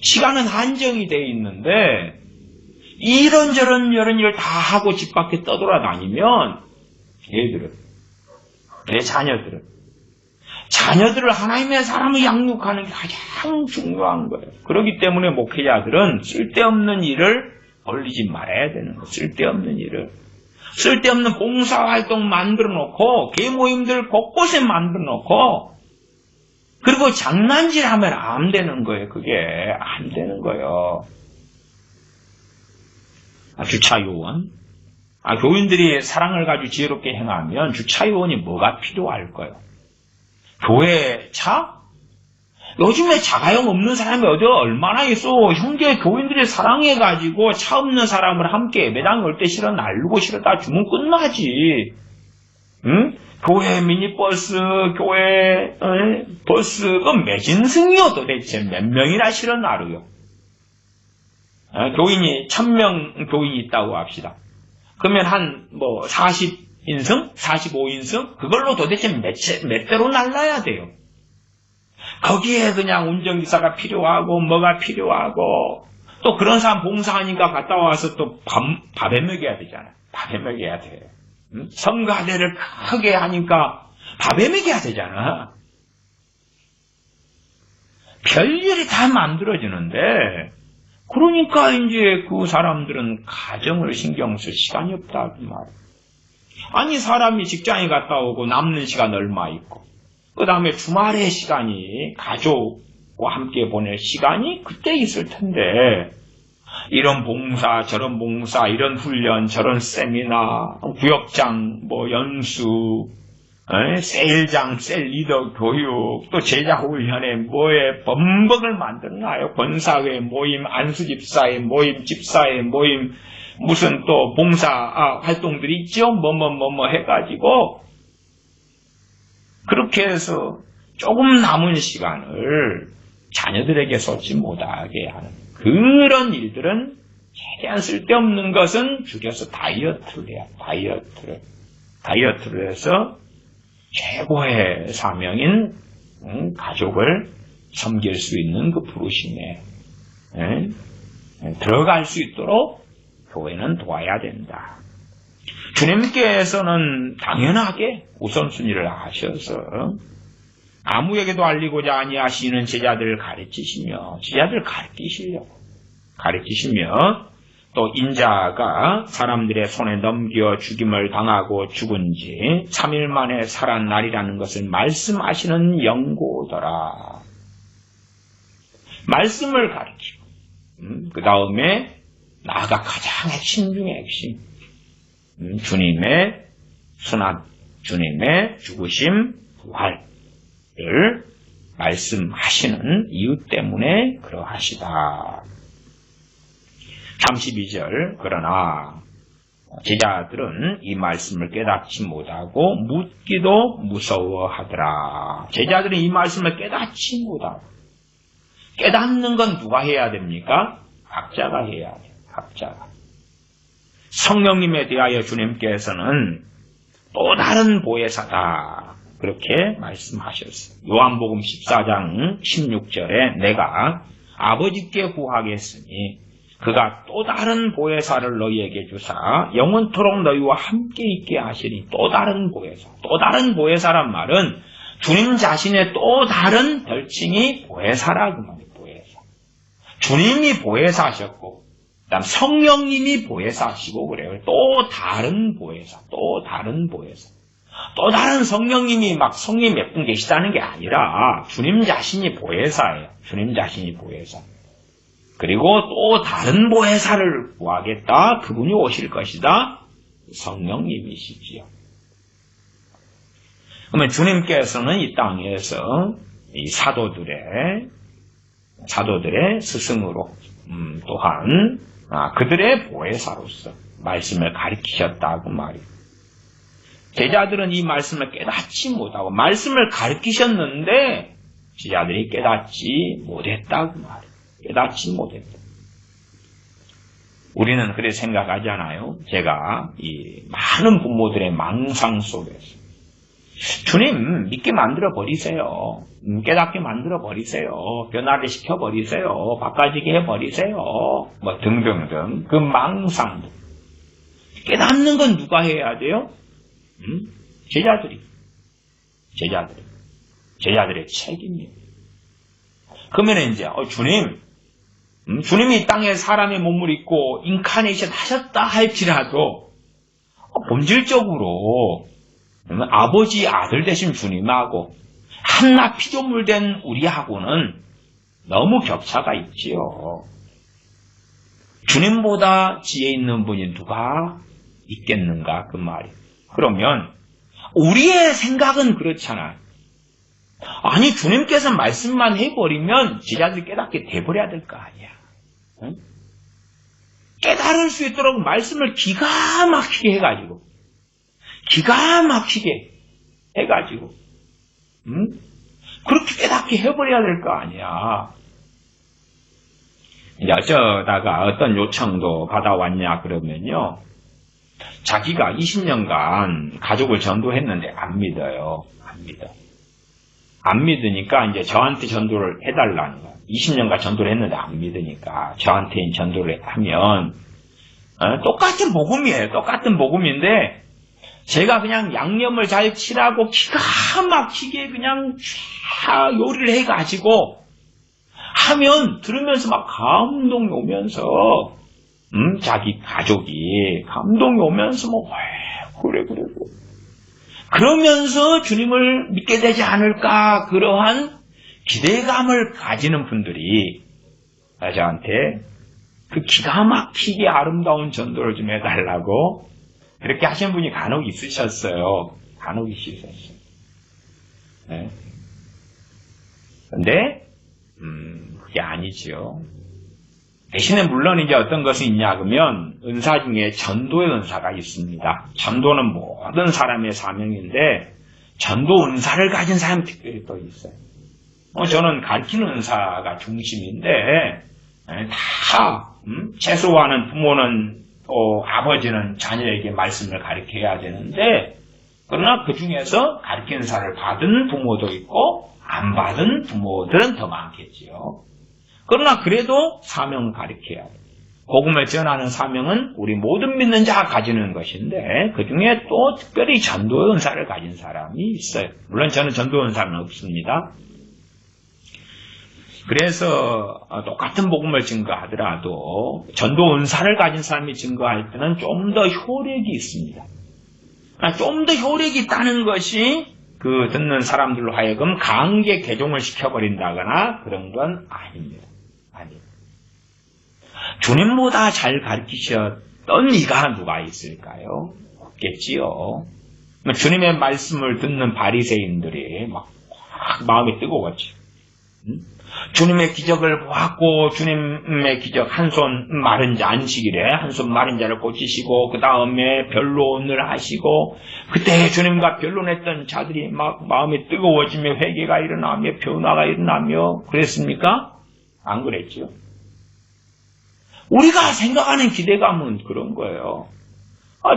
시간은 한정이 돼 있는데, 이런저런 일 다 하고 집 밖에 떠돌아다니면, 얘들은, 내 자녀들을 하나님의 사람을 양육하는 게 가장 중요한 거예요. 그렇기 때문에 목회자들은 쓸데없는 일을 벌리지 말아야 되는 거예요. 쓸데없는 일을. 쓸데없는 봉사활동 만들어 놓고, 계모임들 곳곳에 만들어 놓고, 그리고 장난질 하면 안 되는 거예요. 그게 안 되는 거예요. 주차요원. 교인들이 사랑을 가지고 지혜롭게 행하면 주차요원이 뭐가 필요할 거예요? 교회 차? 요즘에 자가용 없는 사람이 어디 얼마나 있어. 형제 교인들이 사랑해가지고 차 없는 사람을 함께 예배당 올 때 실어 날르고 실어다 주면 끝나지. 응? 교회 미니버스, 교회 버스, 그 매진승이요 도대체 몇 명이나 실어 나르요. 교인이 1000명 교인이 있다고 합시다. 그러면 한 40인승, 45인승 그걸로 도대체 몇 대로 날라야 돼요. 거기에 그냥 운전기사가 필요하고 뭐가 필요하고 또 그런 사람 봉사하니까 갔다 와서 또 밥에 먹여야 되잖아요. 밥에 먹여야 돼. 성가대를 크게 하니까 밥에 먹여야 되잖아. 별일이 다 만들어지는데, 그러니까 이제 그 사람들은 가정을 신경 쓸 시간이 없다 그 말이에요. 아니, 사람이 직장에 갔다 오고 남는 시간 얼마 있고, 그 다음에 주말의 시간이 가족과 함께 보낼 시간이 그때 있을 텐데, 이런 봉사, 저런 봉사, 이런 훈련, 저런 세미나, 구역장, 연수, 셀장, 셀리더 교육, 또 제자훈련에 뭐에 범벅을 만들어놔요. 권사회 모임, 안수집사회 모임, 집사회 모임, 무슨 또 봉사 활동들이 있죠. 해가지고, 그렇게 해서 조금 남은 시간을 자녀들에게 쏟지 못하게 하는 그런 일들은 최대한 쓸데없는 것은 줄여서 다이어트를 해야 다이어트를 해서 최고의 사명인 가족을 섬길 수 있는 그 부르심에 들어갈 수 있도록 교회는 도와야 된다. 주님께서는 당연하게 우선순위를 하셔서 아무에게도 알리고자 아니하시는 제자들을 가르치시며 또 인자가 사람들의 손에 넘겨 죽임을 당하고 죽은 지 3일 만에 살아나리라는 것을 말씀하시는 연고더라. 말씀을 가르치고 그 다음에 나아가 가장 핵심 중에 핵심 주님의 순환, 주님의 죽으심, 부활을 말씀하시는 이유 때문에 그러하시다. 32절 그러나 제자들은 이 말씀을 깨닫지 못하고 묻기도 무서워하더라. 제자들은 이 말씀을 깨닫지 못하고 깨닫는 건 누가 해야 됩니까? 각자가 해야 돼요. 각자가. 성령님에 대하여 주님께서는 또 다른 보혜사다. 그렇게 말씀하셨어요. 요한복음 14장 16절에 내가 아버지께 구하겠으니 그가 또 다른 보혜사를 너희에게 주사 영원토록 너희와 함께 있게 하시니 또 다른 보혜사. 또 다른 보혜사란 말은 주님 자신의 또 다른 별칭이 보혜사라고 말이에요. 보혜사. 주님이 보혜사셨고 그다음 성령님이 보혜사시고 그래요. 또 다른 보혜사. 또 다른 성령님이 막 성령이 몇 분 계시다는 게 아니라 주님 자신이 보혜사예요. 주님 자신이 보혜사. 그리고 또 다른 보혜사를 구하겠다. 그분이 오실 것이다. 성령님이시지요. 그러면 주님께서는 이 땅에서 이 사도들의 스승으로 또한 그들의 보혜사로서 말씀을 가르치셨다고 말이에요. 제자들은 이 말씀을 깨닫지 못하고 말씀을 가르치셨는데 제자들이 깨닫지 못했다고 말이에요. 깨닫지 못했다. 우리는 그렇게 생각하잖아요. 제가 이 많은 부모들의 망상 속에서 주님 믿게 만들어 버리세요. 깨닫게 만들어 버리세요. 변화를 시켜 버리세요. 바꿔지게 해 버리세요. 뭐 등등등 그 망상들. 깨닫는 건 누가 해야 돼요? 제자들의 책임이에요. 그러면 이제 주님이 이 땅에 사람의 몸을 입고 인카네이션 하셨다 할지라도 본질적으로 아버지 아들 되신 주님하고 한낱 피조물 된 우리하고는 너무 격차가 있지요. 주님보다 지혜 있는 분이 누가 있겠는가 그 말이에요. 그러면 우리의 생각은 그렇잖아요. 아니 주님께서 말씀만 해버리면 제자들이 깨닫게 돼버려야 될 거 아니야. 응? 깨달을 수 있도록 말씀을 기가 막히게 해가지고 그렇게 깨닫게 해버려야 될 거 아니야. 이제 어쩌다가 어떤 요청도 받아왔냐 그러면요. 자기가 20년간 가족을 전도했는데 안 믿어요. 안 믿으니까 이제 저한테 전도를 해달라는 거야. 20년간 전도를 했는데 안 믿으니까 저한테 전도를 하면 똑같은 복음이에요. 똑같은 복음인데 제가 그냥 양념을 잘 칠하고 기가 막히게 그냥 요리를 해가지고 하면 들으면서 막 감동이 오면서 자기 가족이 감동이 오면서 뭐 그래 그러면서 주님을 믿게 되지 않을까 그러한 기대감을 가지는 분들이 저한테 그 기가 막히게 아름다운 전도를 좀 해달라고 그렇게 하신 분이 간혹 있으셨어요. 네. 근데 그게 아니죠. 대신에 물론 이제 어떤 것이 있냐 그러면 은사 중에 전도의 은사가 있습니다. 전도는 모든 사람의 사명인데 전도 은사를 가진 사람이 특별히 또 있어요. 저는 가르치는 은사가 중심인데 다 최소한은 부모는 또 아버지는 자녀에게 말씀을 가르쳐야 되는데 그러나 그 중에서 가르치는 은사를 받은 부모도 있고 안 받은 부모들은 더 많겠지요. 그러나 그래도 사명을 가르쳐야 돼요. 복음을 전하는 사명은 우리 모든 믿는 자가 가지는 것인데 그 중에 또 특별히 전도 은사를 가진 사람이 있어요. 물론 저는 전도 은사는 없습니다. 그래서 똑같은 복음을 증거하더라도 전도 은사를 가진 사람이 증거할 때는 좀 더 효력이 있습니다. 좀 더 효력이 있다는 것이 그 듣는 사람들로 하여금 강제 개종을 시켜버린다거나 그런 건 아닙니다. 아니에요. 주님보다 잘 가르치셨던 이가 누가 있을까요? 없겠지요. 주님의 말씀을 듣는 바리새인들이 막 마음이 뜨거웠지. 주님의 기적을 보았고 주님의 기적 한 손 마른 자 안식일에 한 손 마른 자를 고치시고 그 다음에 변론을 하시고 그때 주님과 변론했던 자들이 막 마음이 뜨거워지며 회개가 일어나며 변화가 일어나며 그랬습니까? 안 그랬죠. 우리가 생각하는 기대감은 그런 거예요.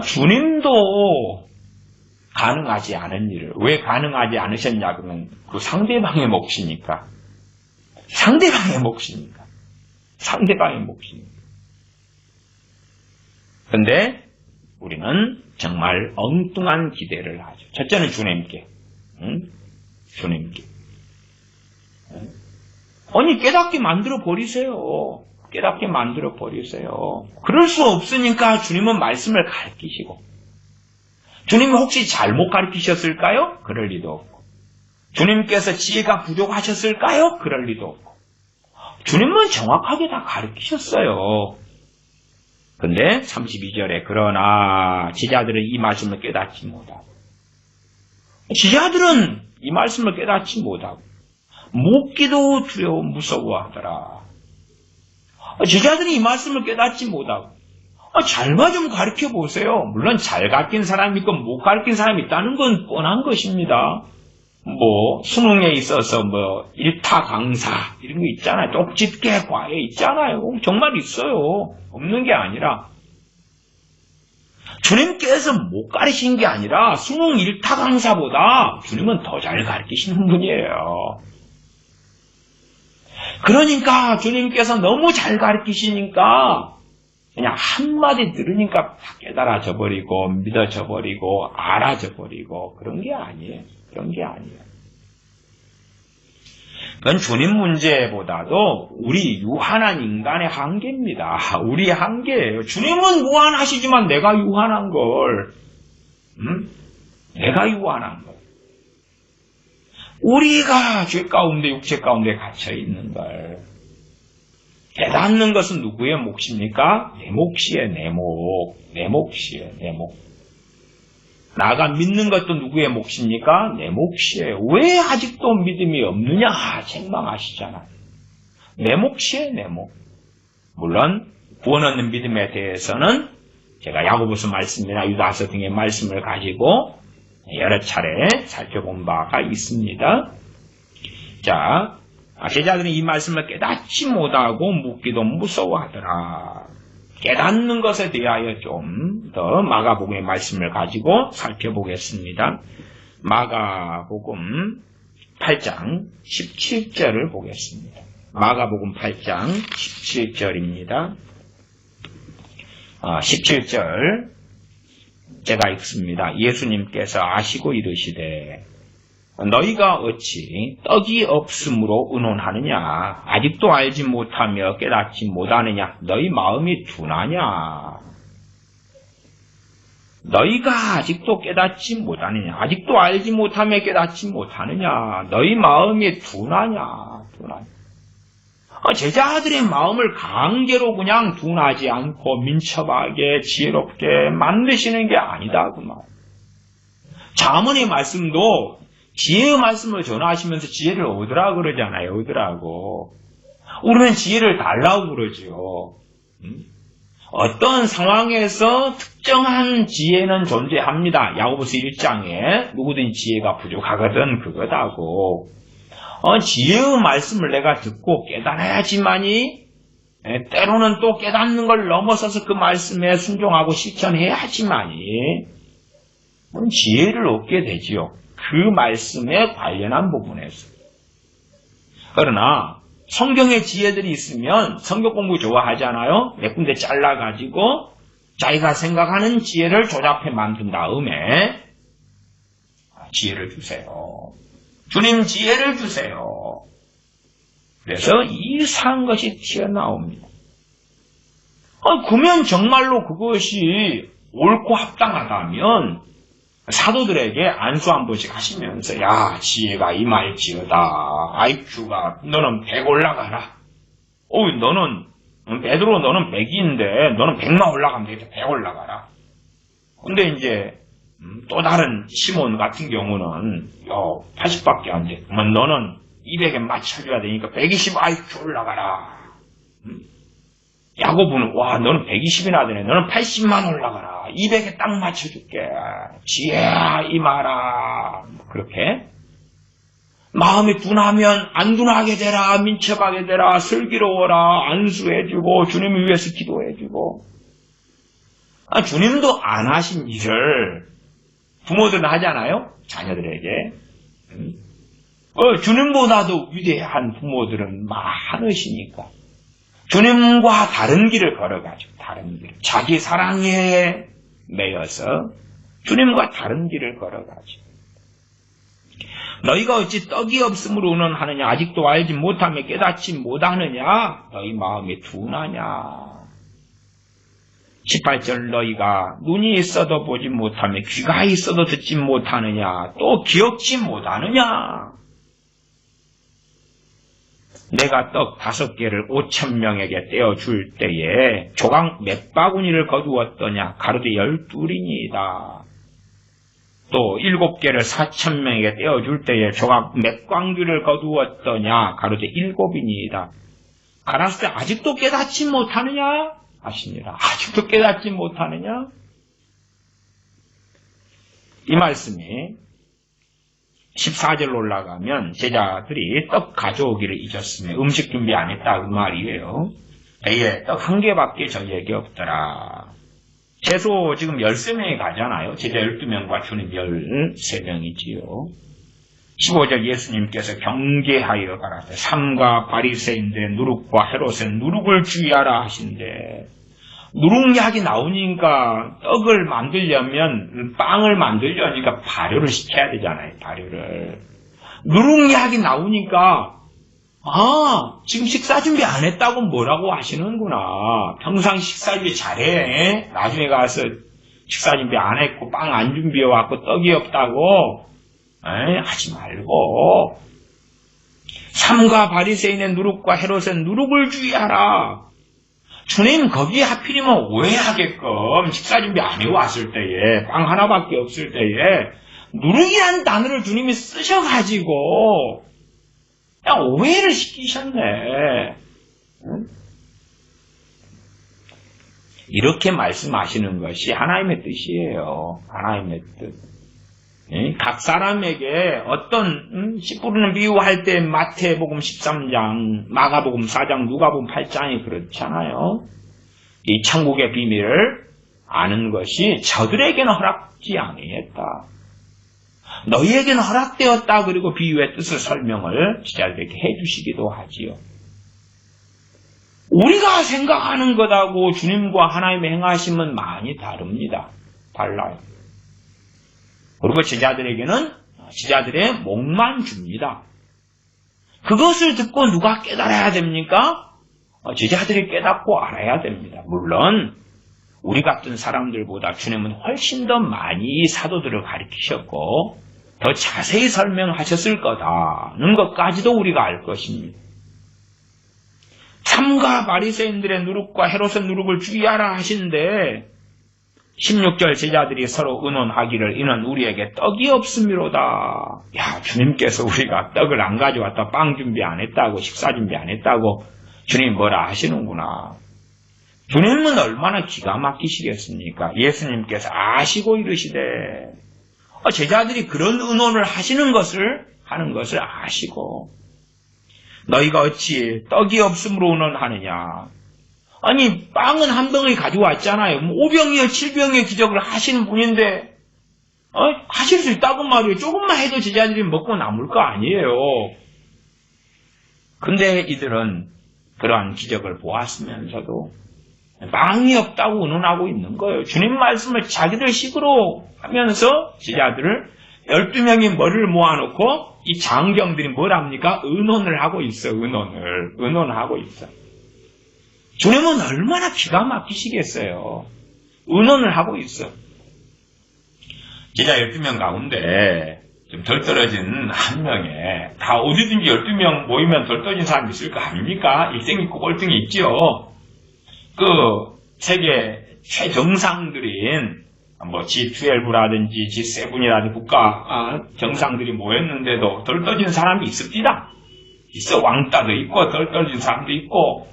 주님도 가능하지 않은 일을 왜 가능하지 않으셨냐 그러면 그 상대방의 몫이니까. 상대방의 몫이니까. 상대방의 몫이니까. 근데 우리는 정말 엉뚱한 기대를 하죠. 첫째는 주님께. 주님께. 아니 깨닫게 만들어 버리세요. 깨닫게 만들어 버리세요. 그럴 수 없으니까 주님은 말씀을 가르치시고 주님이 혹시 잘못 가르치셨을까요? 그럴 리도 없고 주님께서 지혜가 부족하셨을까요? 그럴 리도 없고 주님은 정확하게 다 가르치셨어요. 근데 32절에 그러나 제자들은 이 말씀을 깨닫지 못하고 제자들은 이 말씀을 깨닫지 못하고 묻기도 두려워 무서워하더라. 제자들이 이 말씀을 깨닫지 못하고 잘만 좀 가르쳐 보세요. 물론 잘 가르친 사람이 있고 못 가르친 사람이 있다는 건 뻔한 것입니다. 수능에 있어서 일타 강사 이런 거 있잖아요. 똑집게 과외 있잖아요. 정말 있어요. 없는 게 아니라 주님께서 못 가르치신 게 아니라 수능 일타 강사보다 주님은 더 잘 가르치시는 분이에요. 그러니까 주님께서 너무 잘 가르치시니까 그냥 한마디 들으니까 다 깨달아져 버리고 믿어져 버리고 알아져 버리고 그런 게 아니에요. 그런 게 아니에요. 그건 주님 문제보다도 우리 유한한 인간의 한계입니다. 우리의 한계예요. 주님은 무한하시지만 내가 유한한 걸. 내가 유한한 걸. 우리가 죄 가운데 육체 가운데 갇혀 있는 걸. 깨닫는 것은 누구의 몫입니까? 내 몫이에요. 내 몫. 내 몫이에요. 내 몫. 나가 믿는 것도 누구의 몫입니까? 내 몫이에요. 왜 아직도 믿음이 없느냐? 책망하시잖아요. 내 몫이에요. 내 몫. 물론 구원 얻는 믿음에 대해서는 제가 야고보서 말씀이나 유다서 등의 말씀을 가지고 여러 차례 살펴본 바가 있습니다. 자, 제자들은 이 말씀을 깨닫지 못하고 묻기도 무서워하더라. 깨닫는 것에 대하여 좀 더 마가복음의 말씀을 가지고 살펴보겠습니다. 마가복음 8장 17절을 보겠습니다. 마가복음 8장 17절입니다. 17절 제가 읽습니다. 예수님께서 아시고 이르시되 너희가 어찌 떡이 없으므로 의논하느냐? 아직도 알지 못하며 깨닫지 못하느냐? 너희 마음이 둔하냐? 너희가 아직도 깨닫지 못하느냐? 아직도 알지 못하며 깨닫지 못하느냐? 너희 마음이 둔하냐? 둔하냐? 제자들의 마음을 강제로 그냥 둔하지 않고 민첩하게 지혜롭게 만드시는 게 아니다 그 말. 잠언의 말씀도 지혜의 말씀을 전하시면서 지혜를 얻으라 그러잖아요. 얻으라고. 우리는 지혜를 달라고 그러죠. 어떤 상황에서 특정한 지혜는 존재합니다. 야고보서 1장에 누구든 지혜가 부족하거든 그거다고. 지혜의 말씀을 내가 듣고 깨달아야지만이 때로는 또 깨닫는 걸 넘어서서 그 말씀에 순종하고 실천해야지만이 지혜를 얻게 되지요. 그 말씀에 관련한 부분에서. 그러나 성경의 지혜들이 있으면 성경 공부 좋아하잖아요. 몇 군데 잘라가지고 자기가 생각하는 지혜를 조잡해 만든 다음에 지혜를 주세요. 주님 지혜를 주세요. 그래서 이상한 것이 튀어나옵니다. 그러면 정말로 그것이 옳고 합당하다면 사도들에게 안수 한 번씩 하시면서 야 지혜가 임할지어다. IQ가 너는 100 올라가라. 베드로 너는 100인데 너는 100만 올라가면 되겠다. 100 올라가라. 근데 이제 또 다른 시몬 같은 경우는 80밖에 안 돼. 그러면 너는 200에 맞춰줘야 되니까 120 IQ 올라가라. 야고보는 너는 120이나 되네. 너는 80만 올라가라. 200에 딱 맞춰줄게. 지혜야 임하라. 그렇게 마음이 둔하면 안 둔하게 되라. 민첩하게 되라. 슬기로워라. 안수해주고 주님을 위해서 기도해주고. 주님도 안 하신 일을 부모들은 하잖아요. 자녀들에게. 주님보다도 위대한 부모들은 많으시니까 주님과 다른 길을 걸어가죠. 다른 길. 자기 사랑에 매여서 주님과 다른 길을 걸어가죠. 너희가 어찌 떡이 없음으로 운운하느냐. 아직도 알지 못하며 깨닫지 못하느냐. 너희 마음이 둔하냐. 18절 너희가 눈이 있어도 보지 못하며 귀가 있어도 듣지 못하느냐. 또 기억지 못하느냐. 내가 떡 5개를 5,000명에게 떼어줄 때에 조각 몇 바구니를 거두었더냐. 가로되 12이니이다. 또 7개를 4,000명에게 떼어줄 때에 조각 몇 광규를 거두었더냐. 가로되 7이니이다. 가라사대 아직도 깨닫지 못하느냐 하시니라. 아직도 깨닫지 못하느냐. 이 말씀이 14절 올라가면 제자들이 떡 가져오기를 잊었으며 음식 준비 안 했다 그 말이에요. 배에 떡 1개밖에 저녁이 없더라. 최소 지금 13명이 가잖아요. 제자 12명과 주님 13명이지요. 15절 예수님께서 경계하여 가라사대 삼가 바리새인들의 누룩과 헤롯의 누룩을 주의하라 하신대. 누룩약이 나오니까 떡을 만들려면 빵을 만들려니까 발효를 시켜야 되잖아요. 발효를. 누룩약이 나오니까 지금 식사 준비 안 했다고 뭐라고 하시는구나. 평상 식사 준비 잘해. 나중에 가서 식사 준비 안 했고 빵 안 준비해 왔고 떡이 없다고 하지 말고 삼가 바리새인의 누룩과 헤롯의 누룩을 주의하라. 주님 거기 하필이면 오해하게끔 식사 준비 안 해왔을 때에 빵 하나밖에 없을 때에 누룩이라는 단어를 주님이 쓰셔가지고 그냥 오해를 시키셨네. 이렇게 말씀하시는 것이 하나님의 뜻이에요. 하나님의 뜻. 각 사람에게 어떤 씨 뿌리는 비유할 때 마태복음 13장, 마가복음 4장, 누가복음 8장이 그렇잖아요. 이 천국의 비밀을 아는 것이 저들에게는 허락지 아니했다. 너희에게는 허락되었다. 그리고 비유의 뜻을 설명을 제자들에게 해주시기도 하지요. 우리가 생각하는 것하고 주님과 하나님의 행하심은 많이 다릅니다. 달라요. 그리고 제자들에게는 제자들의 목만 줍니다. 그것을 듣고 누가 깨달아야 됩니까? 제자들이 깨닫고 알아야 됩니다. 물론 우리 같은 사람들보다 주님은 훨씬 더 많이 사도들을 가르치셨고 더 자세히 설명하셨을 거다는 것까지도 우리가 알 것입니다. 삼가 바리새인들의 누룩과 헤롯의 누룩을 주의하라 하신데 16절 제자들이 서로 의논하기를 이는 우리에게 떡이 없음이로다. 야, 주님께서 우리가 떡을 안 가져왔다, 빵 준비 안 했다고, 식사 준비 안 했다고 주님 뭐라 하시는구나. 주님은 얼마나 기가 막히시겠습니까? 예수님께서 아시고 이르시되 제자들이 그런 의논을 하는 것을 아시고 너희가 어찌 떡이 없음으로 의논하느냐. 아니 빵은 한 덩이 가지고 왔잖아요. 5병이요 7병의 기적을 하시는 분인데 하실 수 있다고 말이에요. 조금만 해도 제자들이 먹고 남을 거 아니에요. 근데 이들은 그러한 기적을 보았으면서도 망이 없다고 의논하고 있는 거예요. 주님 말씀을 자기들 식으로 하면서 제자들을 12명이 머리를 모아놓고 이 장경들이 뭘 합니까? 의논을 하고 있어. 의논을 하고 있어. 주님은 얼마나 기가 막히시겠어요. 의논을 하고 있어. 제자 12명 가운데 좀 덜 떨어진 한 명에 다 어디든지 12명 모이면 덜 떨어진 사람이 있을 거 아닙니까? 1등 있고 꼴등이 있죠. 그 세계 최정상들인 뭐 G12라든지 G7이라든지 국가 정상들이 모였는데도 덜 떨어진 사람이 있습니다. 있어. 왕따도 있고 덜 떨어진 사람도 있고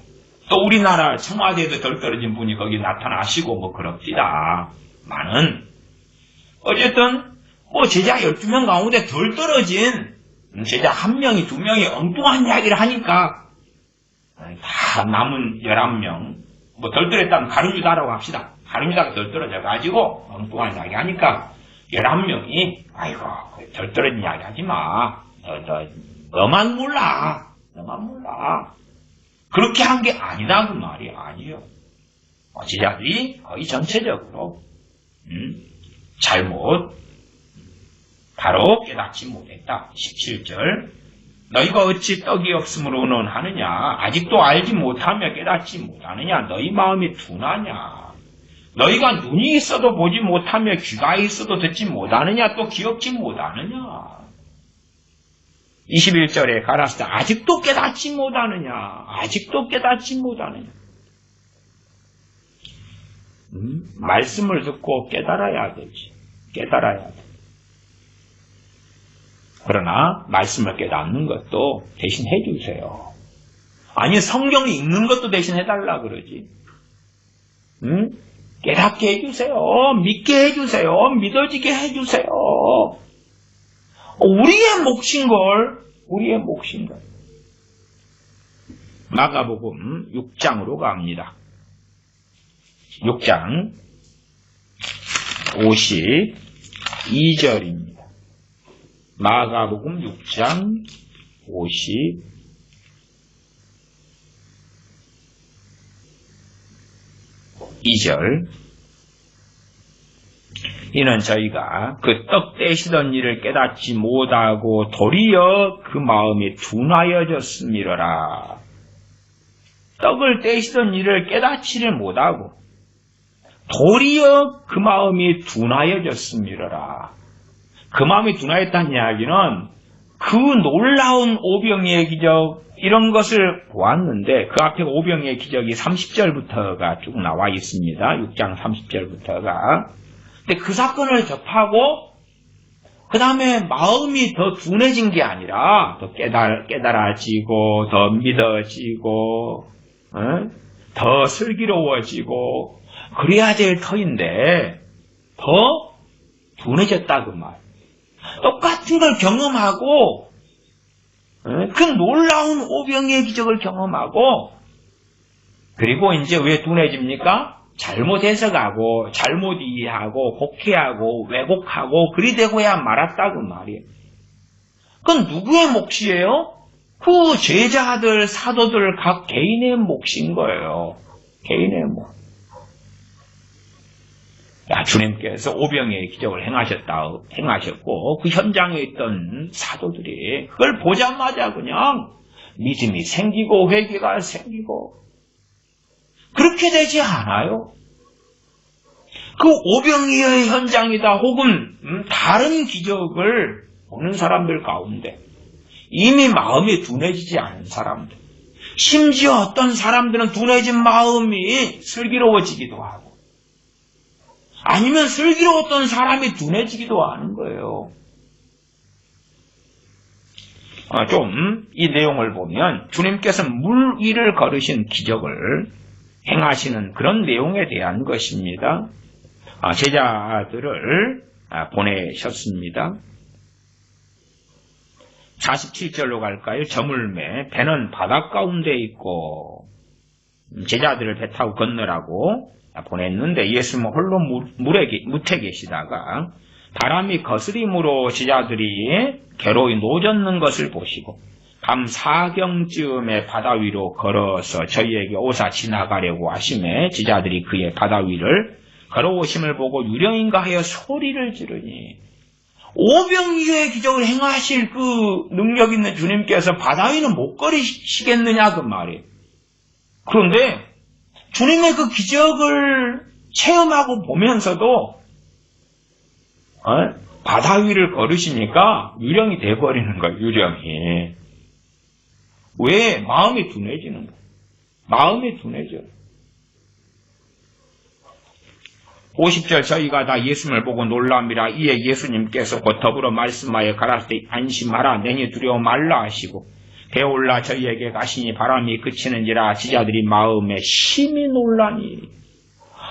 또 우리나라 청와대에도 덜 떨어진 분이 거기 나타나시고 뭐 그럽디다. 많은 어쨌든 뭐 제자 12명 가운데 덜 떨어진 제자 1명이 2명이 엉뚱한 이야기를 하니까 다 남은 11명 뭐 덜 떨어졌다면 가룟유다라고 합시다. 가룟유다가 덜 떨어져가지고 엉뚱한 이야기 하니까 11명이 아이고 덜 떨어진 이야기 하지마. 너만 몰라. 그렇게 한 게 아니다 그 말이 아니에요. 제자들이 거의 전체적으로 잘못 바로 깨닫지 못했다. 17절 너희가 어찌 떡이 없음으로 의논하느냐. 아직도 알지 못하며 깨닫지 못하느냐. 너희 마음이 둔하냐. 너희가 눈이 있어도 보지 못하며 귀가 있어도 듣지 못하느냐. 또 기억지 못하느냐. 21절에 가라사대 아직도 깨닫지 못하느냐. 말씀을 듣고 깨달아야 되지. 그러나 말씀을 깨닫는 것도 대신 해주세요. 아니 성경이 읽는 것도 대신 해달라 그러지. 깨닫게 해주세요. 믿게 해주세요. 믿어지게 해주세요. 우리의 몫인걸. 마가복음 6장으로 갑니다. 6장 52절입니다. 마가복음 6장 52절 이는 저희가 그 떡 떼시던 일을 깨닫지 못하고 도리어 그 마음이 둔하여졌음이로라. 떡을 떼시던 일을 깨닫지를 못하고 도리어 그 마음이 둔하여졌음이로라. 그 마음이 둔하였다는 이야기는 그 놀라운 오병이의 기적 이런 것을 보았는데 그 앞에 오병이의 기적이 30절부터가 쭉 나와 있습니다. 6장 30절부터가. 근데 그 사건을 접하고 그 다음에 마음이 더 둔해진 게 아니라 더 깨달아지고 더 믿어지고 더 슬기로워지고 그래야 될 터인데 더 둔해졌다 그 말. 똑같은 걸 경험하고 그 놀라운 오병이의 기적을 경험하고 그리고 이제 왜 둔해집니까? 잘못 해석하고 잘못 이해하고 곡해하고 왜곡하고 그리 되고야 말았다 그 말이에요. 그건 누구의 몫이에요? 그 제자들 사도들 각 개인의 몫인 거예요. 개인의 몫. 주님께서 오병이의 기적을 행하셨고 그 현장에 있던 사도들이 그걸 보자마자 그냥 믿음이 생기고 회개가 생기고 그렇게 되지 않아요. 그 오병이의 현장이다 혹은 다른 기적을 보는 사람들 가운데 이미 마음이 둔해지지 않은 사람들 심지어 어떤 사람들은 둔해진 마음이 슬기로워지기도 하고 아니면 슬기로웠던 사람이 둔해지기도 하는 거예요. 좀 이 내용을 보면 주님께서 물 위를 걸으신 기적을 행하시는 그런 내용에 대한 것입니다. 제자들을 보내셨습니다. 47절로 갈까요? 저물매 배는 바닷 가운데 있고 제자들을 배 타고 건너라고 보냈는데 예수님은 홀로 무태 계시다가 바람이 거스림으로 제자들이 괴로이 노젓는 것을 보시고 밤 4경쯤에 바다 위로 걸어서 저희에게 오사 지나가려고 하심에 제자들이 그의 바다 위를 걸어오심을 보고 유령인가 하여 소리를 지르니 오병이어의 기적을 행하실 그 능력 있는 주님께서 바다 위는 못 걸으시겠느냐 그 말이에요. 그런데 주님의 그 기적을 체험하고 보면서도 바다 위를 걸으시니까 유령이 돼버리는 거예요. 유령이. 왜? 마음이 둔해지는 거예요. 마음이 둔해져요. 50절 저희가 다 예수님을 보고 놀랍니다. 이에 예수님께서 곧 더불어 말씀하여 가라사대 안심하라 내니 두려워 말라 하시고 배올라 저희에게 가시니 바람이 그치는지라 제자들이 마음에 심히 놀라니.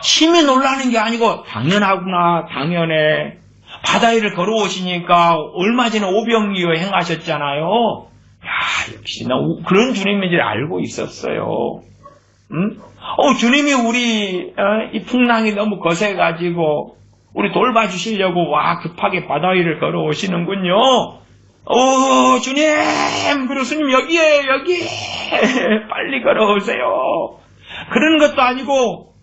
심히 놀라는 게 아니고 당연하구나 당연해. 바다 위를 걸어오시니까 얼마 전에 오병이어 행하셨잖아요. 야, 역시 나 그런 주님인 줄 알고 있었어요. 응? 주님이 우리 이 풍랑이 너무 거세가지고 우리 돌봐주시려고 와 급하게 바다 위를 걸어오시는군요. 주님, 그리스도님 여기에 빨리 걸어오세요. 그런 것도 아니고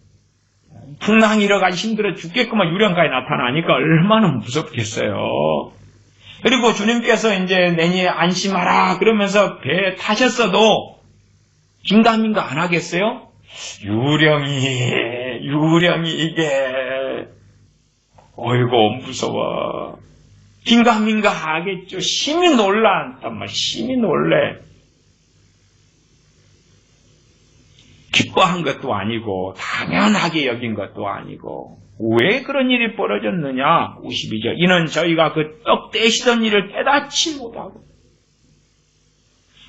풍랑이 일어가지 힘들어 죽겠구만 유령가에 나타나니까 얼마나 무섭겠어요. 그리고 주님께서 이제 내니 안심하라 그러면서 배에 타셨어도 긴가민가 안 하겠어요? 유령이 이게 어이구 무서워. 긴가민가 하겠죠. 심히 놀란단 말, 심히 놀래. 기뻐한 것도 아니고 당연하게 여긴 것도 아니고 왜 그런 일이 벌어졌느냐? 52절 이는 저희가 그 떡 떼시던 일을 깨닫지 못하고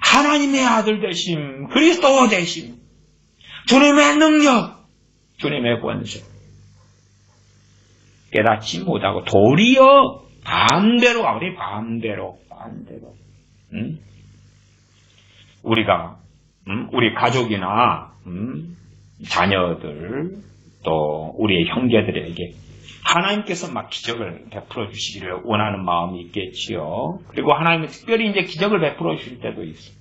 하나님의 아들 되심 그리스도 되심 주님의 능력 주님의 권세 깨닫지 못하고 도리어 반대로 우리 반대로 우리가 우리 가족이나 자녀들 또 우리의 형제들에게 하나님께서 막 기적을 베풀어 주시기를 원하는 마음이 있겠지요. 그리고 하나님이 특별히 이제 기적을 베풀어 주실 때도 있어요.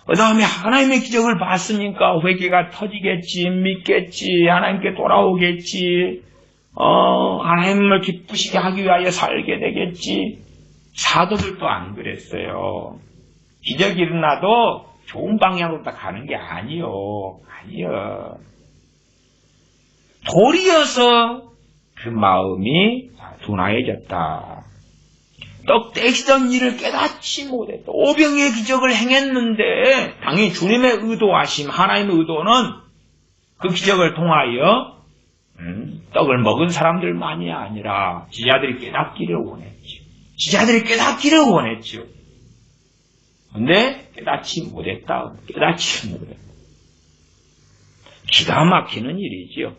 그 다음에 하나님의 기적을 봤으니까 회개가 터지겠지, 믿겠지, 하나님께 돌아오겠지, 하나님을 기쁘시게 하기 위하여 살게 되겠지. 사도들도 안 그랬어요. 기적이 일어나도 좋은 방향으로 다 가는 게 아니요. 도리어서 그 마음이 둔화해졌다. 떡 떼시던 일을 깨닫지 못했다. 오병이의 기적을 행했는데 당연히 주님의 의도하심, 하나님의 의도는 그 기적을 통하여 떡을 먹은 사람들만이 아니라 제자들이 깨닫기를 원했죠. 근데 깨닫지 못했다. 기가 막히는 일이지요.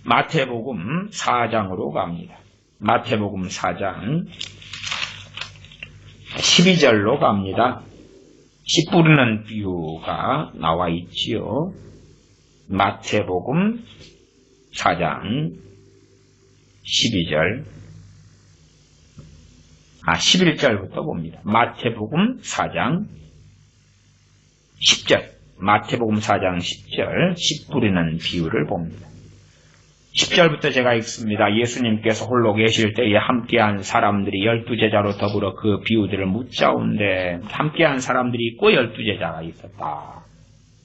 마태복음 4장으로 갑니다. 마태복음 4장 12절로 갑니다. 씨 뿌리는 비유가 나와 있지요. 마태복음 4장 12절 11절부터 봅니다. 마태복음 4장 10절 마태복음 4장 10절 씨 뿌리는 비유를 봅니다. 10절부터 제가 읽습니다. 예수님께서 홀로 계실 때에 함께한 사람들이 12제자로 더불어 그 비유들을 묻자온데 함께한 사람들이 있고 12제자가 있었다.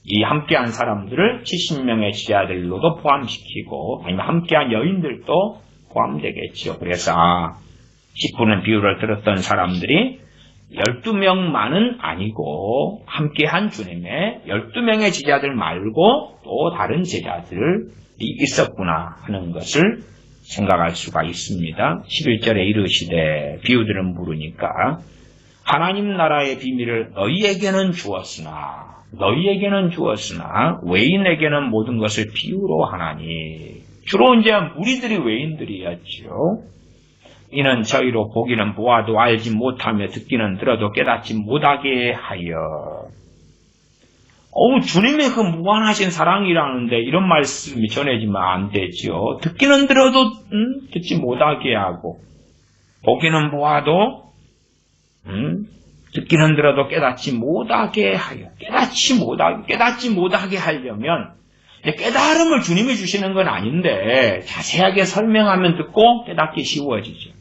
이 함께한 사람들을 70명의 제자들로도 포함시키고 아니면 함께한 여인들도 포함되겠죠. 그래서 씨 뿌리는 비유를 들었던 사람들이 12명만은 아니고 함께한 주님의 12명의 제자들 말고 또 다른 제자들이 있었구나 하는 것을 생각할 수가 있습니다. 11절에 이르시되 비유들은 물으니까 하나님 나라의 비밀을 너희에게는 주었으나 외인에게는 모든 것을 비유로 하나니. 주로 이제 무리들이 외인들이었죠. 이는 저희로 보기는 보아도 알지 못하며 듣기는 들어도 깨닫지 못하게 하여. 주님의 그 무한하신 사랑이라는데 이런 말씀이 전해지면 안 되죠. 듣기는 들어도 듣지 못하게 하고 보기는 보아도 듣기는 들어도 깨닫지 못하게 하여, 깨닫지 못하게 하려면, 깨달음을 주님이 주시는 건 아닌데, 자세하게 설명하면 듣고 깨닫기 쉬워지죠.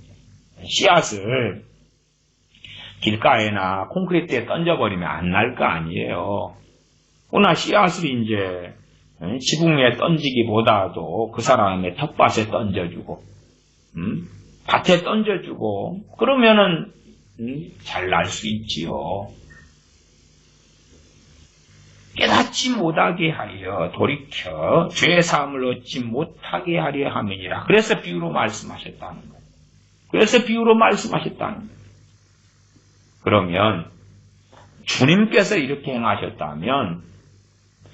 씨앗을 길가에나 콘크리트에 던져버리면 안 날 거 아니에요. 그러나 씨앗을 이제 지붕 위에 던지기보다도 그 사람의 텃밭에 던져주고, 밭에 던져주고, 그러면은 잘 날 수 있지요. 깨닫지 못하게 하여 돌이켜 죄 사함을 얻지 못하게 하려 함이니라. 그래서 비유로 말씀하셨다는 거예요. 그러면 주님께서 이렇게 행하셨다면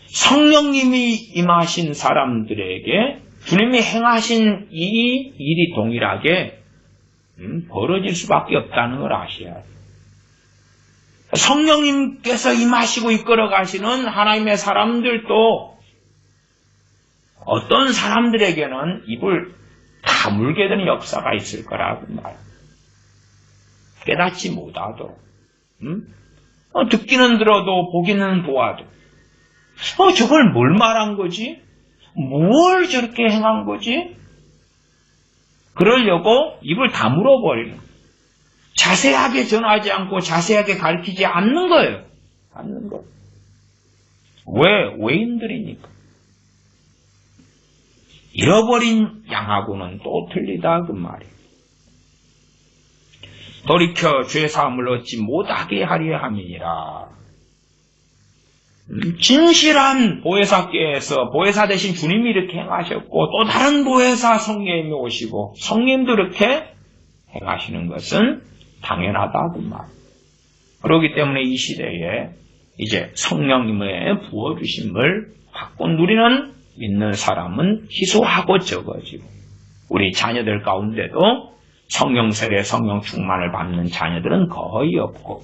성령님이 임하신 사람들에게 주님이 행하신 이 일이 동일하게 벌어질 수밖에 없다는 걸 아셔야 돼요. 성령님께서 임하시고 이끌어 가시는 하나님의 사람들도 어떤 사람들에게는 입을 다물게 되는 역사가 있을 거라고 말해요. 깨닫지 못하도록. 듣기는 들어도 보기는 보아도. 저걸 뭘 말한 거지? 뭘 저렇게 행한 거지? 그러려고 입을 다물어 버리는 거예요. 자세하게 전하지 않고 자세하게 가르치지 않는 거예요. 왜? 외인들이니까. 잃어버린 양하고는 또 틀리다 그 말이에요. 돌이켜 죄 사함을 얻지 못하게 하려 함이니라. 진실한 보혜사께서 보혜사 대신 주님이 이렇게 행하셨고 또 다른 보혜사 성령님이 오시고 성령님도 이렇게 행하시는 것은 당연하다 그 말. 그렇기 때문에 이 시대에 이제 성령님의 부어주심을 받고 누리는 믿는 사람은 희소하고 적어지고 우리 자녀들 가운데도 성령 세례, 성령 충만을 받는 자녀들은 거의 없고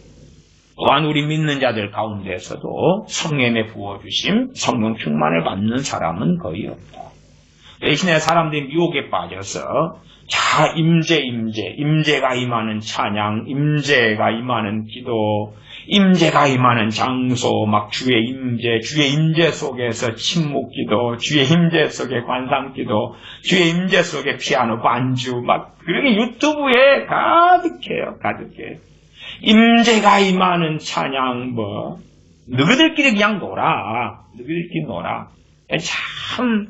또한 우리 믿는 자들 가운데서도 성령의 부어주심, 성령 충만을 받는 사람은 거의 없다. 대신에 사람들이 미혹에 빠져서 임재가 임하는 찬양, 임재가 임하는 기도, 임재가 임하는 장소, 막 주의 임재 속에서 침묵기도, 주의 임재 속에 관상기도, 주의 임재 속에 피아노 반주, 막 그렇게 유튜브에 가득해요. 임재가 임하는 찬양, 너희들끼리 그냥 놀아. 참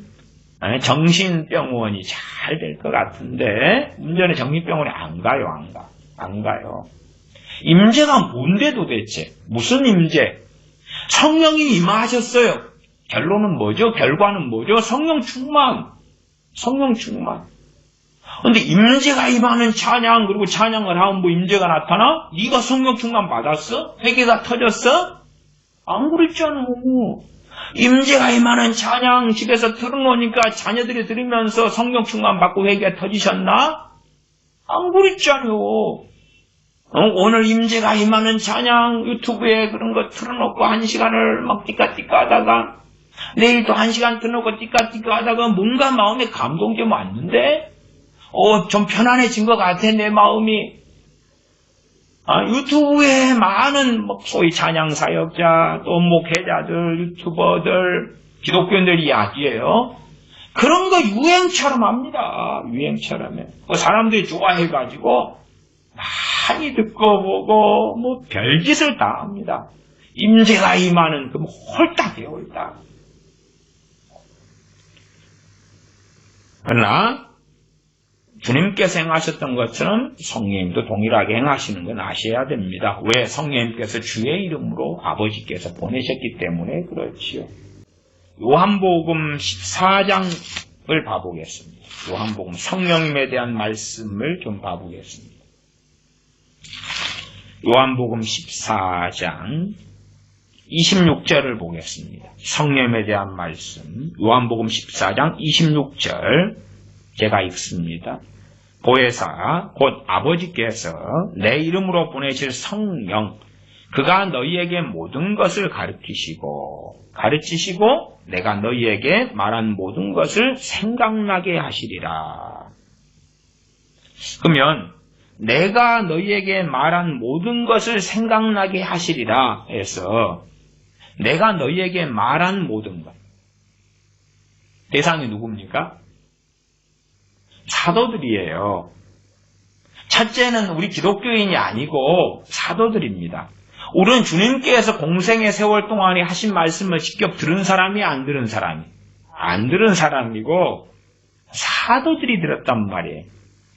정신병원이 잘 될 것 같은데 문제는 정신병원에 안 가요. 임재가 뭔데 도대체? 무슨 임재? 성령이 임하셨어요. 결론은 뭐죠? 결과는 뭐죠? 성령 충만. 근데 임재가 임하는 찬양, 그리고 찬양을 하면 뭐 임재가 나타나? 네가 성령 충만 받았어? 회개가 터졌어? 안 그랬잖아. 임재가 임하는 찬양 집에서 틀어놓으니까 자녀들이 들으면서 성령 충만 받고 회개가 터지셨나? 안 그랬잖아요. 오늘 임재가 임하는 찬양 유튜브에 그런 거 틀어놓고 1시간을 막 띠까띠까 하다가 내일도 1시간 틀어놓고 띠까띠까 하다가 뭔가 마음에 감동 좀 왔는데 좀 편안해진 것 같아 내 마음이. 유튜브에 많은 소위 찬양 사역자 또 목회자들 유튜버들 기독교인들 이야기예요. 그런 거 유행처럼 합니다. 유행처럼 해. 사람들이 좋아해가지고 많이 듣고 보고 별짓을 다 합니다. 임재가 임하는 홀딱해요. 그러나 주님께서 행하셨던 것처럼 성령님도 동일하게 행하시는 건 아셔야 됩니다. 왜? 성령님께서 주의 이름으로 아버지께서 보내셨기 때문에 그렇지요. 요한복음 14장을 봐보겠습니다. 요한복음 성령님에 대한 말씀을 좀 봐보겠습니다. 요한복음 14장 26절을 보겠습니다. 성령님에 대한 말씀 요한복음 14장 26절 제가 읽습니다. 보혜사 곧 아버지께서 내 이름으로 보내실 성령 그가 너희에게 모든 것을 가르치시고 내가 너희에게 말한 모든 것을 생각나게 하시리라. 그러면 내가 너희에게 말한 모든 것을 생각나게 하시리라 해서 내가 너희에게 말한 모든 것. 대상이 누굽니까? 사도들이에요. 첫째는 우리 기독교인이 아니고 사도들입니다. 우리는 주님께서 공생의 세월 동안에 하신 말씀을 직접 들은 사람이 안 들은 사람이? 안 들은 사람이고 사도들이 들었단 말이에요.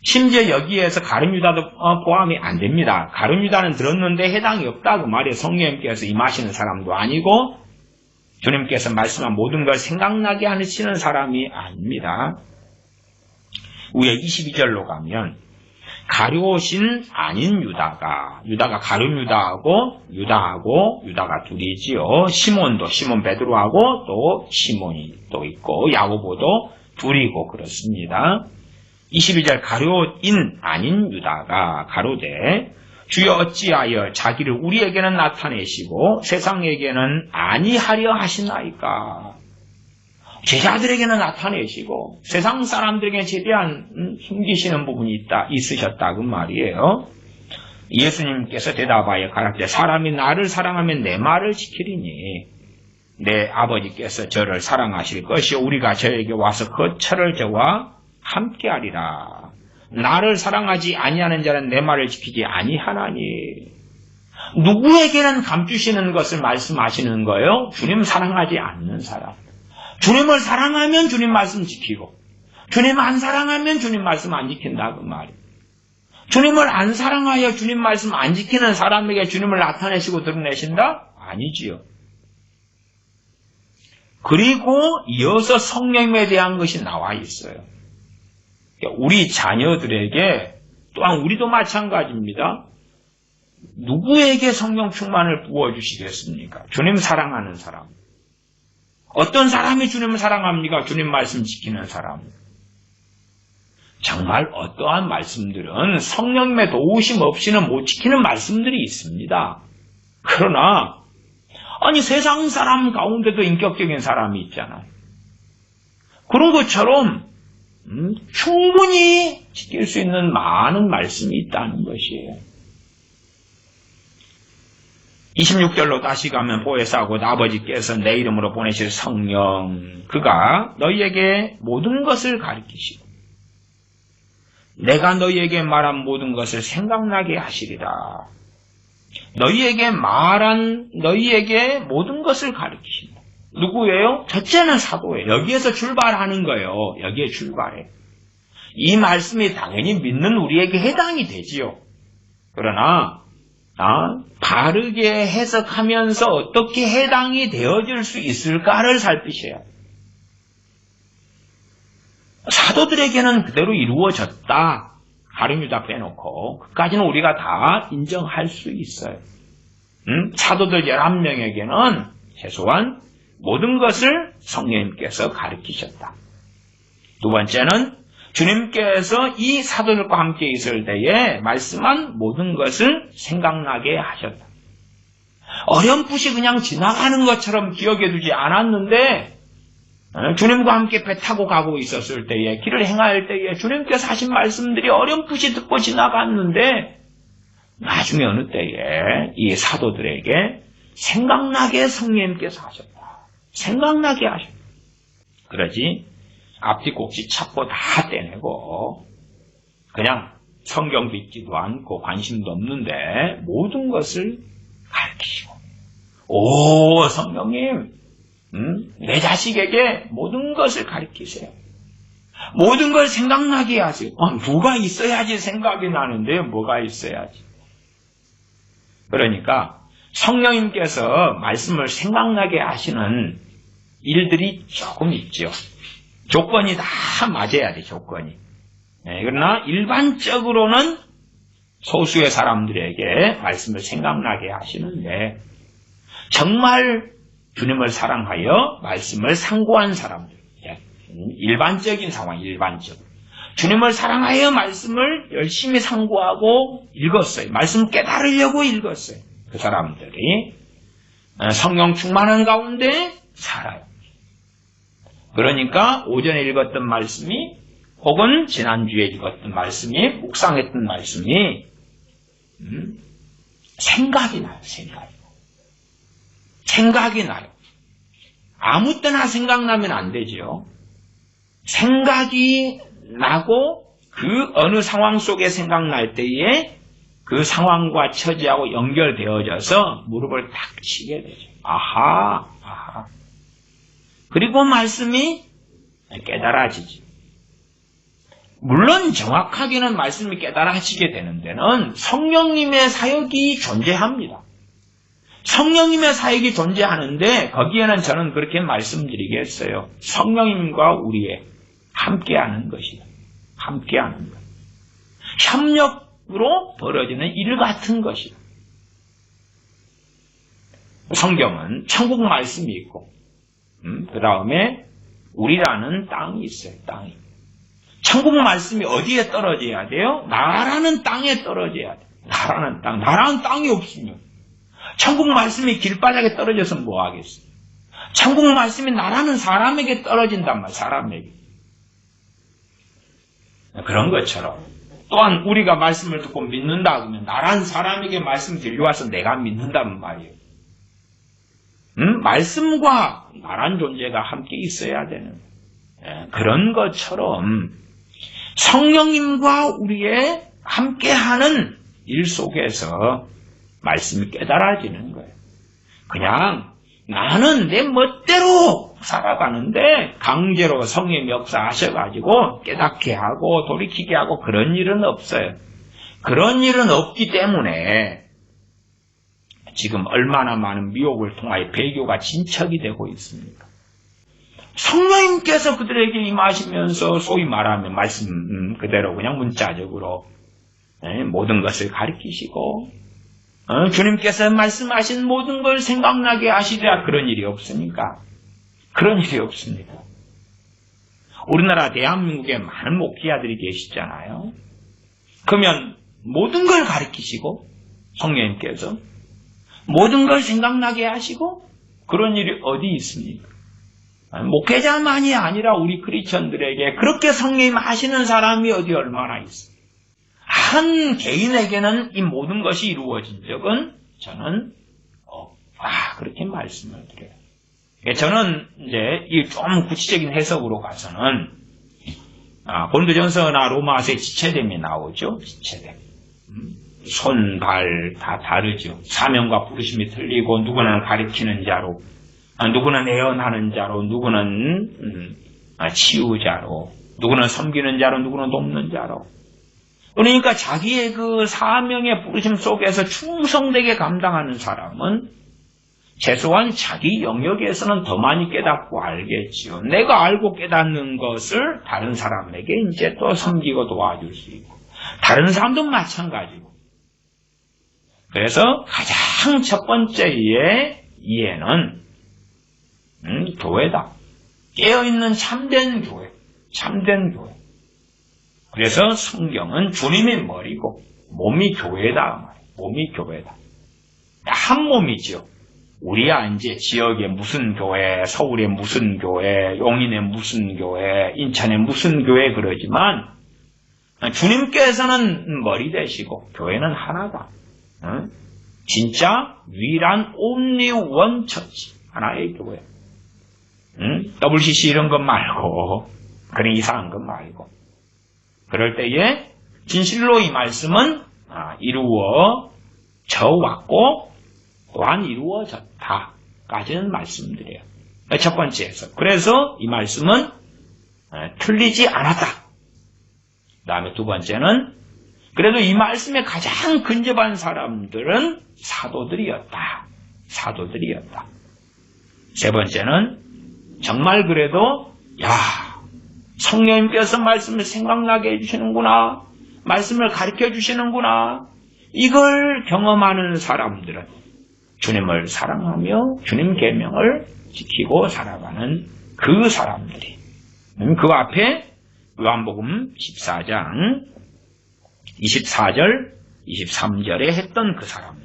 심지어 여기에서 가룟 유다도 포함이 안 됩니다. 가룟 유다는 들었는데 해당이 없다고 말이에요. 성령님께서 임하시는 사람도 아니고 주님께서 말씀한 모든 걸 생각나게 하시는 사람이 아닙니다. 위에 22절로 가면 가룟신 아닌 유다가 가룟 유다가 둘이지요. 시몬 베드로하고 또 시몬이 또 있고 야고보도 둘이고 그렇습니다. 22절 가룟인 아닌 유다가 가로되 주여 어찌하여 자기를 우리에게는 나타내시고 세상에게는 아니하려 하시나이까. 제자들에게는 나타내시고 세상 사람들에게는 최대한 숨기시는 부분이 있으셨다 그 말이에요. 예수님께서 대답하여 가라사대 사람이 나를 사랑하면 내 말을 지키리니 내 아버지께서 저를 사랑하실 것이요 우리가 저에게 와서 거처를 저와 함께하리라. 나를 사랑하지 아니하는 자는 내 말을 지키지 아니하나니. 누구에게는 감추시는 것을 말씀하시는 거예요? 주님 사랑하지 않는 사람. 주님을 사랑하면 주님 말씀 지키고 주님 안 사랑하면 주님 말씀 안 지킨다 그 말이에요. 주님을 안 사랑하여 주님 말씀 안 지키는 사람에게 주님을 나타내시고 드러내신다? 아니지요. 그리고 이어서 성령에 대한 것이 나와 있어요. 우리 자녀들에게 또한 우리도 마찬가지입니다. 누구에게 성령 충만을 부어주시겠습니까? 주님 사랑하는 사람. 어떤 사람이 주님을 사랑합니까? 주님 말씀 지키는 사람. 정말 어떠한 말씀들은 성령님의 도우심 없이는 못 지키는 말씀들이 있습니다. 그러나 아니 세상 사람 가운데도 인격적인 사람이 있잖아요. 그런 것처럼 충분히 지킬 수 있는 많은 말씀이 있다는 것이에요. 26절로 다시 가면 보혜사하고 아버지께서 내 이름으로 보내실 성령 그가 너희에게 모든 것을 가르치시고 내가 너희에게 말한 모든 것을 생각나게 하시리라. 너희에게 모든 것을 가르치신다. 누구예요? 첫째는 사도예요. 여기에서 출발하는 거예요. 여기에 출발해. 이 말씀이 당연히 믿는 우리에게 해당이 되지요. 그러나 바르게 해석하면서 어떻게 해당이 되어질 수 있을까를 살피셔야 해요. 사도들에게는 그대로 이루어졌다. 가룟 유다 빼놓고 그까지는 우리가 다 인정할 수 있어요. 사도들 11명에게는 최소한 모든 것을 성령님께서 가르치셨다. 두 번째는 주님께서 이 사도들과 함께 있을 때에 말씀한 모든 것을 생각나게 하셨다. 어렴풋이 그냥 지나가는 것처럼 기억해 두지 않았는데 주님과 함께 배 타고 가고 있었을 때에 길을 행할 때에 주님께서 하신 말씀들이 어렴풋이 듣고 지나갔는데 나중에 어느 때에 이 사도들에게 생각나게 성령님께서 하셨다. 생각나게 하셨다. 그러지 앞뒤 꼭지 찾고 다 떼내고 그냥 성경도 읽지도 않고 관심도 없는데 모든 것을 가르치시고 오 성령님 내 자식에게 모든 것을 가르치세요. 모든 걸 생각나게 하세요. 누가 있어야지 생각이 나는데 뭐가 있어야지. 그러니까 성령님께서 말씀을 생각나게 하시는 일들이 조금 있죠. 조건이 다 맞아야 돼, 조건이. 그러나 일반적으로는 소수의 사람들에게 말씀을 생각나게 하시는데 정말 주님을 사랑하여 말씀을 상고한 사람들, 일반적인 상황, 일반적으로 주님을 사랑하여 말씀을 열심히 상고하고 읽었어요. 말씀 깨달으려고 읽었어요. 그 사람들이 성령 충만한 가운데 살아요. 그러니까 오전에 읽었던 말씀이 혹은 지난주에 읽었던 말씀이, 묵상했던 말씀이 생각이 나요. 생각이 나요. 아무 때나 생각나면 안 되죠. 생각이 나고 그 어느 상황 속에 생각날 때에 그 상황과 처지하고 연결되어져서 무릎을 탁 치게 되죠. 아하. 그리고 말씀이 깨달아지지. 물론 정확하게는 말씀이 깨달아지게 되는 데는 성령님의 사역이 존재합니다. 성령님의 사역이 존재하는데 거기에는 저는 그렇게 말씀드리겠어요. 성령님과 우리의 함께하는 것이다. 함께하는 것. 협력으로 벌어지는 일 같은 것이다. 성경은 천국 말씀이 있고 그 다음에 우리라는 땅이 있어요. 땅이. 천국 말씀이 어디에 떨어져야 돼요? 나라는 땅에 떨어져야 돼요. 나라는 땅. 나라는 땅이 없으면 천국 말씀이 길바닥에 떨어져서 뭐 하겠어요? 천국 말씀이 나라는 사람에게 떨어진단 말이에요. 사람에게. 그런 것처럼 또한 우리가 말씀을 듣고 믿는다 그러면 나란 사람에게 말씀 들려와서 내가 믿는다는 말이에요. 말씀과 나란 존재가 함께 있어야 되는 그런 것처럼 성령님과 우리의 함께하는 일 속에서 말씀이 깨달아지는 거예요. 그냥 나는 내 멋대로 살아가는데 강제로 성령님 역사하셔가지고 깨닫게 하고 돌이키게 하고 그런 일은 없어요. 그런 일은 없기 때문에 지금 얼마나 많은 미혹을 통하여 배교가 진척이 되고 있습니까? 성령님께서 그들에게 임하시면서 소위 말하면 말씀 그대로 그냥 문자적으로 모든 것을 가르치시고 주님께서 말씀하신 모든 걸 생각나게 하시랴. 그런 일이 없으니까. 그런 일이 없습니다. 우리나라 대한민국에 많은 목회자들이 계시잖아요. 그러면 모든 걸 가르치시고 성령님께서 모든 걸 생각나게 하시고 그런 일이 어디 있습니까? 목회자만이 아니라 우리 크리스천들에게 그렇게 성령님 하시는 사람이 어디 얼마나 있어요. 한 개인에게는 이 모든 것이 이루어진 적은 저는 없다. 그렇게 말씀을 드려요. 저는 이제 이 좀 구체적인 해석으로 가서는 고린도전서나 로마서의 지체됨이 나오죠. 지체됨. 손, 발 다 다르죠. 사명과 부르심이 틀리고 누구는 가리키는 자로, 누구는 애언하는 자로, 누구는 치유자로, 누구는 섬기는 자로, 누구는 돕는 자로. 그러니까 자기의 그 사명의 부르심 속에서 충성되게 감당하는 사람은 최소한 자기 영역에서는 더 많이 깨닫고 알겠지요. 내가 알고 깨닫는 것을 다른 사람에게 이제 또 섬기고 도와줄 수 있고, 다른 사람도 마찬가지고. 그래서 가장 첫 번째의 이해는 교회다. 깨어있는 참된 교회, 참된 교회. 그래서 성경은 주님의 머리고 몸이 교회다. 몸이 교회다. 한 몸이죠. 우리야 이제 지역에 무슨 교회, 서울에 무슨 교회, 용인에 무슨 교회, 인천에 무슨 교회 그러지만 주님께서는 머리 되시고 교회는 하나다. 진짜 유일한 only one church, 하나의 교회. WCC 이런 것 말고 그런 이상한 것 말고 그럴 때에 진실로 이 말씀은 이루어져 왔고 또한 이루어졌다까지는 말씀드려요. 첫 번째에서. 그래서 이 말씀은 틀리지 않았다. 그 다음에 두 번째는 그래도 이 말씀에 가장 근접한 사람들은 사도들이었다. 사도들이었다. 세 번째는 정말 그래도 성령님께서 말씀을 생각나게 해주시는구나. 말씀을 가르쳐 주시는구나. 이걸 경험하는 사람들은 주님을 사랑하며 주님 계명을 지키고 살아가는 그 사람들이 그 앞에 요한복음 14장 24절 23절에 했던 그 사람들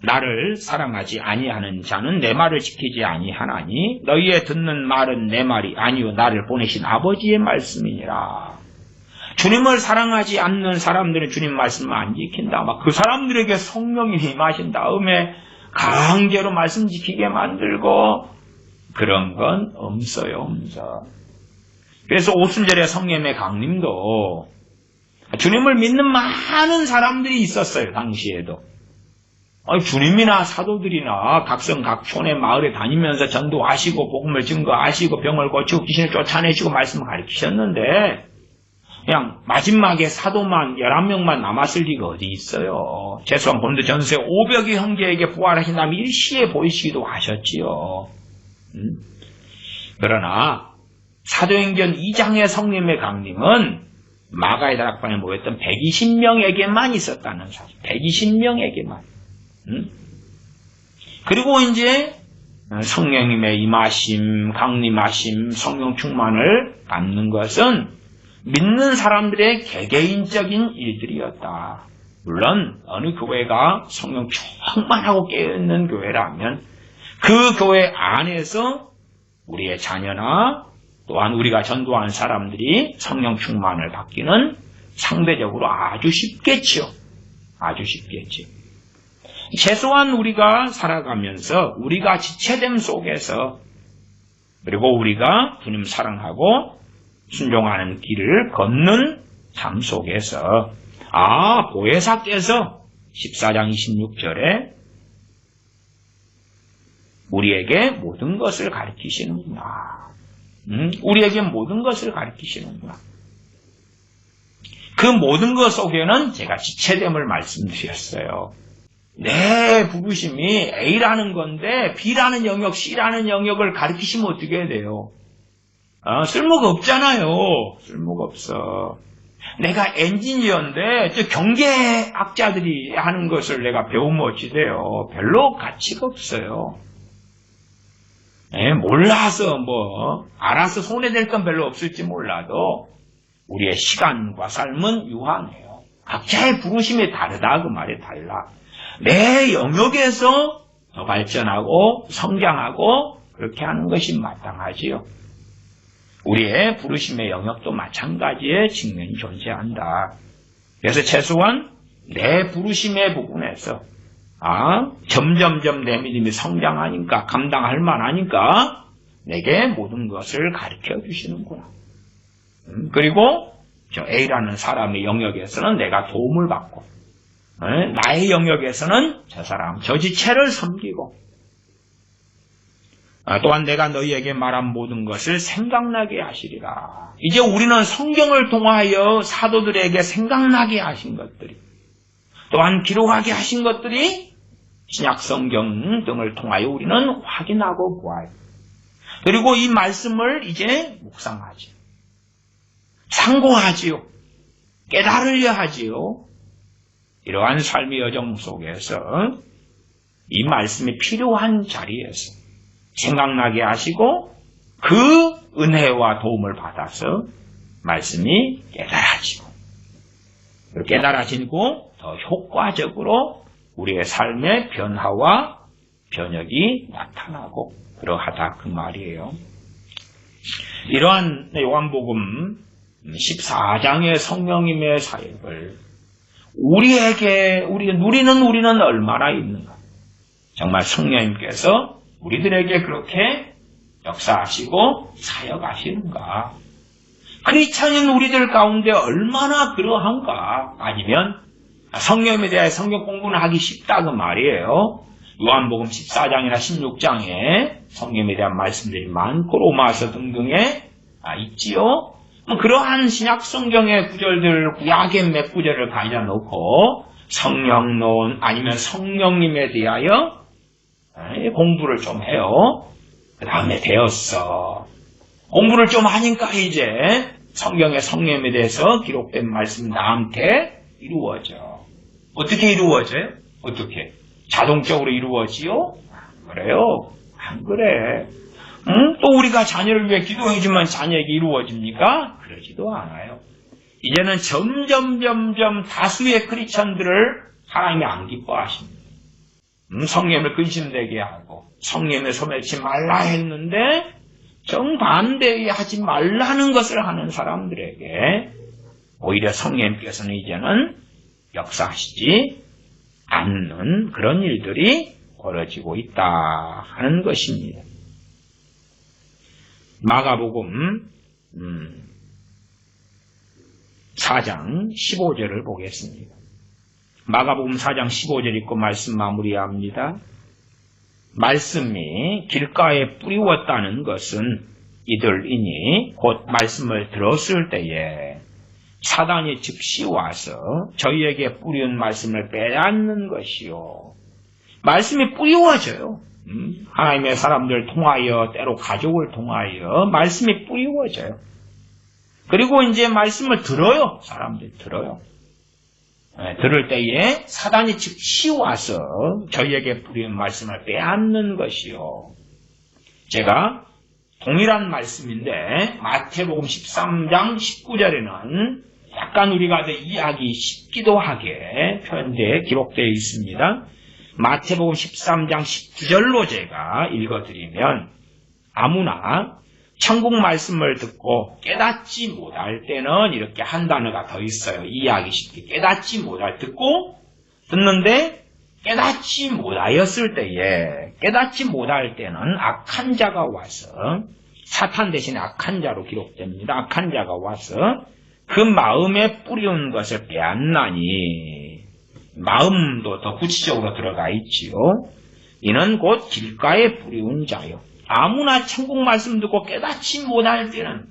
나를 사랑하지 아니하는 자는 내 말을 지키지 아니하나니 너희의 듣는 말은 내 말이 아니요 나를 보내신 아버지의 말씀이니라. 주님을 사랑하지 않는 사람들은 주님 말씀을 안 지킨다. 막 그 사람들에게 성령이 임하신 다음에 강제로 말씀 지키게 만들고 그런 건 없어요. 그래서 오순절에 성령의 강림도 주님을 믿는 많은 사람들이 있었어요. 당시에도. 주님이나 사도들이나 각성 각촌의 마을에 다니면서 전도하시고 복음을 증거하시고 병을 고치고 귀신을 쫓아내시고 말씀을 가르치셨는데 그냥 마지막에 사도만 11명만 남았을 리가 어디 있어요. 최소한 본도 전세 500의 형제에게 부활하신 다음에 일시에 보이시기도 하셨지요. 그러나 사도행전 2장의 성령의 강림은 마가의 다락방에 모였던 120명에게만 있었다는 사실. 120명에게만. 그리고 이제 성령님의 임하심, 강림하심, 성령 충만을 받는 것은 믿는 사람들의 개개인적인 일들이었다. 물론 어느 교회가 성령 충만하고 깨어있는 교회라면 그 교회 안에서 우리의 자녀나 또한 우리가 전도하는 사람들이 성령 충만을 받기는 상대적으로 아주 쉽겠지요. 아주 쉽겠지요. 최소한 우리가 살아가면서 우리가 지체됨 속에서 그리고 우리가 주님 사랑하고 순종하는 길을 걷는 삶 속에서 보혜사께서 14장 26절에 우리에게 모든 것을 가르치시는구나. 우리에게 모든 것을 가르치시는구나. 그 모든 것 속에는 제가 지체됨을 말씀드렸어요. 내 부르심이 A라는 건데 B라는 영역, C라는 영역을 가르치시면 어떻게 돼요? 쓸모가 없잖아요. 쓸모가 없어. 내가 엔지니어인데 경제학자들이 하는 것을 내가 배우면 어찌 돼요? 별로 가치가 없어요. 몰라서 알아서 손해될 건 별로 없을지 몰라도 우리의 시간과 삶은 유한해요. 각자의 부르심이 다르다 그 말이 달라. 내 영역에서 더 발전하고 성장하고 그렇게 하는 것이 마땅하지요. 우리의 부르심의 영역도 마찬가지의 측면이 존재한다. 그래서 최소한 내 부르심의 부분에서 점점점 내 믿음이 성장하니까 감당할 만하니까 내게 모든 것을 가르쳐 주시는구나. 그리고 저 A라는 사람의 영역에서는 내가 도움을 받고 나의 영역에서는 저 사람, 저 지체를 섬기고 또한 내가 너희에게 말한 모든 것을 생각나게 하시리라. 이제 우리는 성경을 통하여 사도들에게 생각나게 하신 것들이 또한 기록하게 하신 것들이 신약 성경 등을 통하여 우리는 확인하고 보아요. 그리고 이 말씀을 이제 묵상하지요. 상고하지요. 깨달으려 하지요. 이러한 삶의 여정 속에서 이 말씀이 필요한 자리에서 생각나게 하시고 그 은혜와 도움을 받아서 말씀이 깨달아지고 더 효과적으로 우리의 삶의 변화와 변혁이 나타나고 그러하다 그 말이에요. 이러한 요한복음 14장의 성령님의 사역을 우리는 얼마나 있는가. 정말 성령님께서 우리들에게 그렇게 역사하시고 사역하시는가. 크리스찬인 우리들 가운데 얼마나 그러한가. 아니면 성령에 대해 성경 공부는 하기 쉽다 그 말이에요. 요한복음 14장이나 16장에 성령에 대한 말씀들이 많고 로마서 등등에 있지요. 그러한 신약 성경의 구절들, 구약의 몇 구절을 가져다 놓고 성령론 아니면 성령님에 대하여 공부를 좀 해요. 그 다음에 되었어. 공부를 좀 하니까 이제 성경의 성령에 대해서 기록된 말씀 나한테 이루어져. 어떻게 이루어져요? 어떻게? 자동적으로 이루어지요? 그래요? 안 그래. 또 우리가 자녀를 위해 기도해주면 자녀에게 이루어집니까? 그러지도 않아요. 이제는 점점 다수의 크리스천들을 하나님이 안 기뻐하십니다. 성령을 근심되게 하고 성령을 소멸치 말라 했는데 정반대에 하지 말라는 것을 하는 사람들에게 오히려 성령님께서는 이제는 역사하시지 않는 그런 일들이 벌어지고 있다 하는 것입니다. 마가복음 4장 15절을 보겠습니다. 마가복음 4장 15절 읽고 말씀 마무리합니다. 말씀이 길가에 뿌리웠다는 것은 이들이니 곧 말씀을 들었을 때에 사단이 즉시 와서 저희에게 뿌리운 말씀을 빼앗는 것이요. 말씀이 뿌리워져요. 하나님의 사람들 통하여 때로 가족을 통하여 말씀이 뿌리워져요. 그리고 이제 말씀을 들어요. 사람들이 들어요. 들을 때에 사단이 즉시 와서 저희에게 뿌리는 말씀을 빼앗는 것이요. 제가 동일한 말씀인데 마태복음 13장 19절에는 약간 우리가 이해하기 쉽기도 하게 표현되어 기록되어 있습니다. 마태복음 13장 19절로 제가 읽어드리면 아무나 천국 말씀을 듣고 깨닫지 못할 때는 이렇게 한 단어가 더 있어요. 이해하기 쉽게. 깨닫지 못할 듣고 듣는데 깨닫지 못하였을 때에 깨닫지 못할 때는 악한 자가 와서 사탄 대신에 악한 자로 기록됩니다. 악한 자가 와서 그 마음에 뿌리운 것을 빼앗나니 마음도 더 구체적으로 들어가 있지요. 이는 곧 길가에 뿌리운 자요. 아무나 천국 말씀 듣고 깨닫지 못할 때는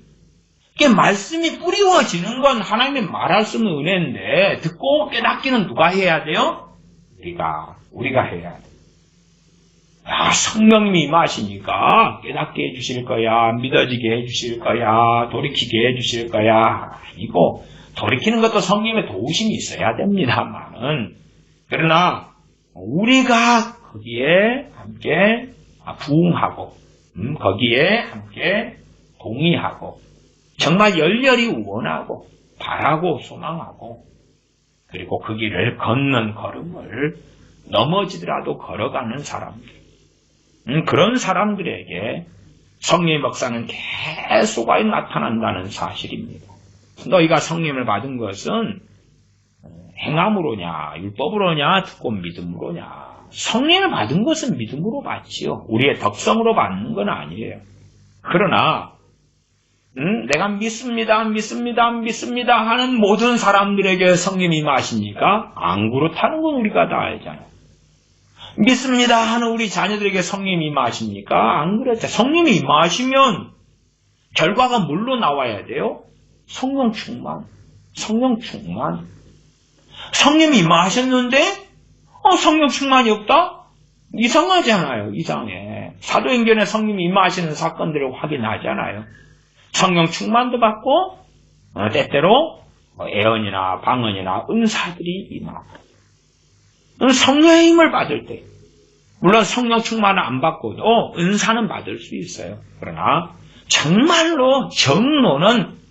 이게 말씀이 뿌리워지는 건 하나님이 말할 수 있는 은혜인데 듣고 깨닫기는 누가 해야 돼요? 우리가 해야 돼. 성령님이 임하시니까 깨닫게 해주실 거야, 믿어지게 해주실 거야, 돌이키게 해주실 거야. 아니고 돌이키는 것도 성령님의 도우심이 있어야 됩니다만은 그러나 우리가 거기에 함께 부응하고 거기에 함께 동의하고 정말 열렬히 원하고 바라고 소망하고 그리고 그 길을 걷는 걸음을 넘어지더라도 걸어가는 사람들 그런 사람들에게 성령의 역사는 계속하여 나타난다는 사실입니다. 너희가 성령을 받은 것은 행함으로냐 율법으로냐 듣고 믿음으로냐. 성령을 받은 것은 믿음으로 받지요. 우리의 덕성으로 받는 건 아니에요. 그러나 내가 믿습니다 하는 모든 사람들에게 성령이 임하십니까? 안 그렇다는 건 우리가 다 알잖아요. 믿습니다 하는 우리 자녀들에게 성령이 임하십니까? 안 그렇죠. 성령이 임하시면 결과가 뭘로 나와야 돼요? 성령 충만. 성령이 임하셨는데 성령 충만이 없다? 이상하잖아요. 이상해. 사도행전에 성령이 임하시는 사건들을 확인하잖아요. 성령 충만도 받고 때때로 애언이나 방언이나 은사들이 임하고 성령의 힘을 받을 때 물론 성령 충만을 안 받고도 은사는 받을 수 있어요. 그러나 정말로 정로는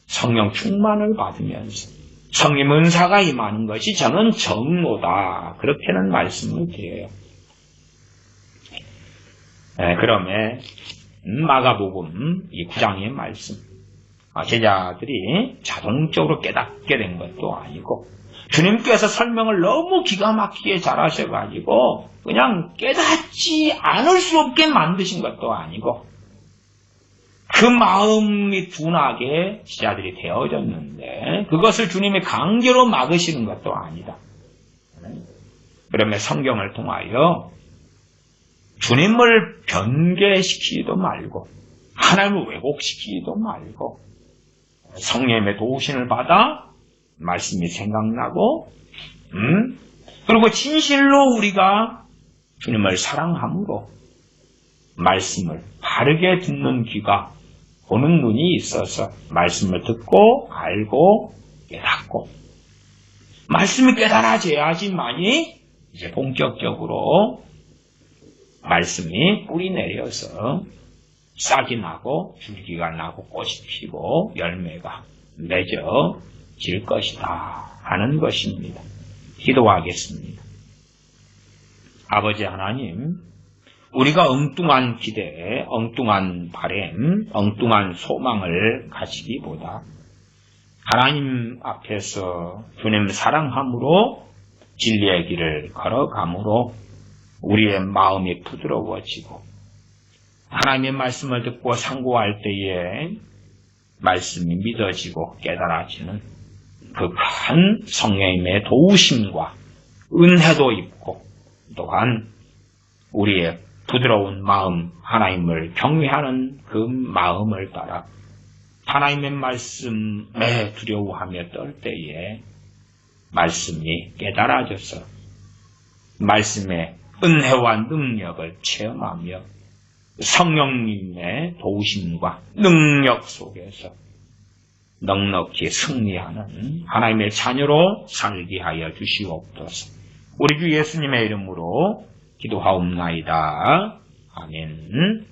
성령 충만을 받으면서 성령 은사가 임하는 것이 저는 정로다. 그렇게는 말씀을 드려요. 그러면 마가복음 이 9장의 말씀 제자들이 자동적으로 깨닫게 된 것도 아니고 주님께서 설명을 너무 기가 막히게 잘하셔가지고 그냥 깨닫지 않을 수 없게 만드신 것도 아니고 그 마음이 둔하게 제자들이 되어졌는데 그것을 주님이 강제로 막으시는 것도 아니다. 그러면 성경을 통하여 주님을 변개시키지도 말고 하나님을 왜곡시키지도 말고 성령의 도우심을 받아 말씀이 생각나고 그리고 진실로 우리가 주님을 사랑함으로 말씀을 바르게 듣는 귀가 보는 눈이 있어서 말씀을 듣고 알고 깨닫고 말씀이 깨달아져야지만이 이제 본격적으로 말씀이 뿌리 내려서 싹이 나고 줄기가 나고 꽃이 피고 열매가 맺어질 것이다 하는 것입니다. 기도하겠습니다. 아버지 하나님, 우리가 엉뚱한 기대, 엉뚱한 바램, 엉뚱한 소망을 가지기보다 하나님 앞에서 주님 사랑함으로 진리의 길을 걸어감으로 우리의 마음이 부드러워지고 하나님의 말씀을 듣고 상고할 때에 말씀이 믿어지고 깨달아지는 그 큰 성령님의 도우심과 은혜도 있고 또한 우리의 부드러운 마음, 하나님을 경외하는 그 마음을 따라 하나님의 말씀에 두려워하며 떨 때에 말씀이 깨달아져서 말씀의 은혜와 능력을 체험하며 성령님의 도우심과 능력 속에서 넉넉히 승리하는 하나님의 자녀로 살게 하여 주시옵소서. 우리 주 예수님의 이름으로 기도하옵나이다. 아멘.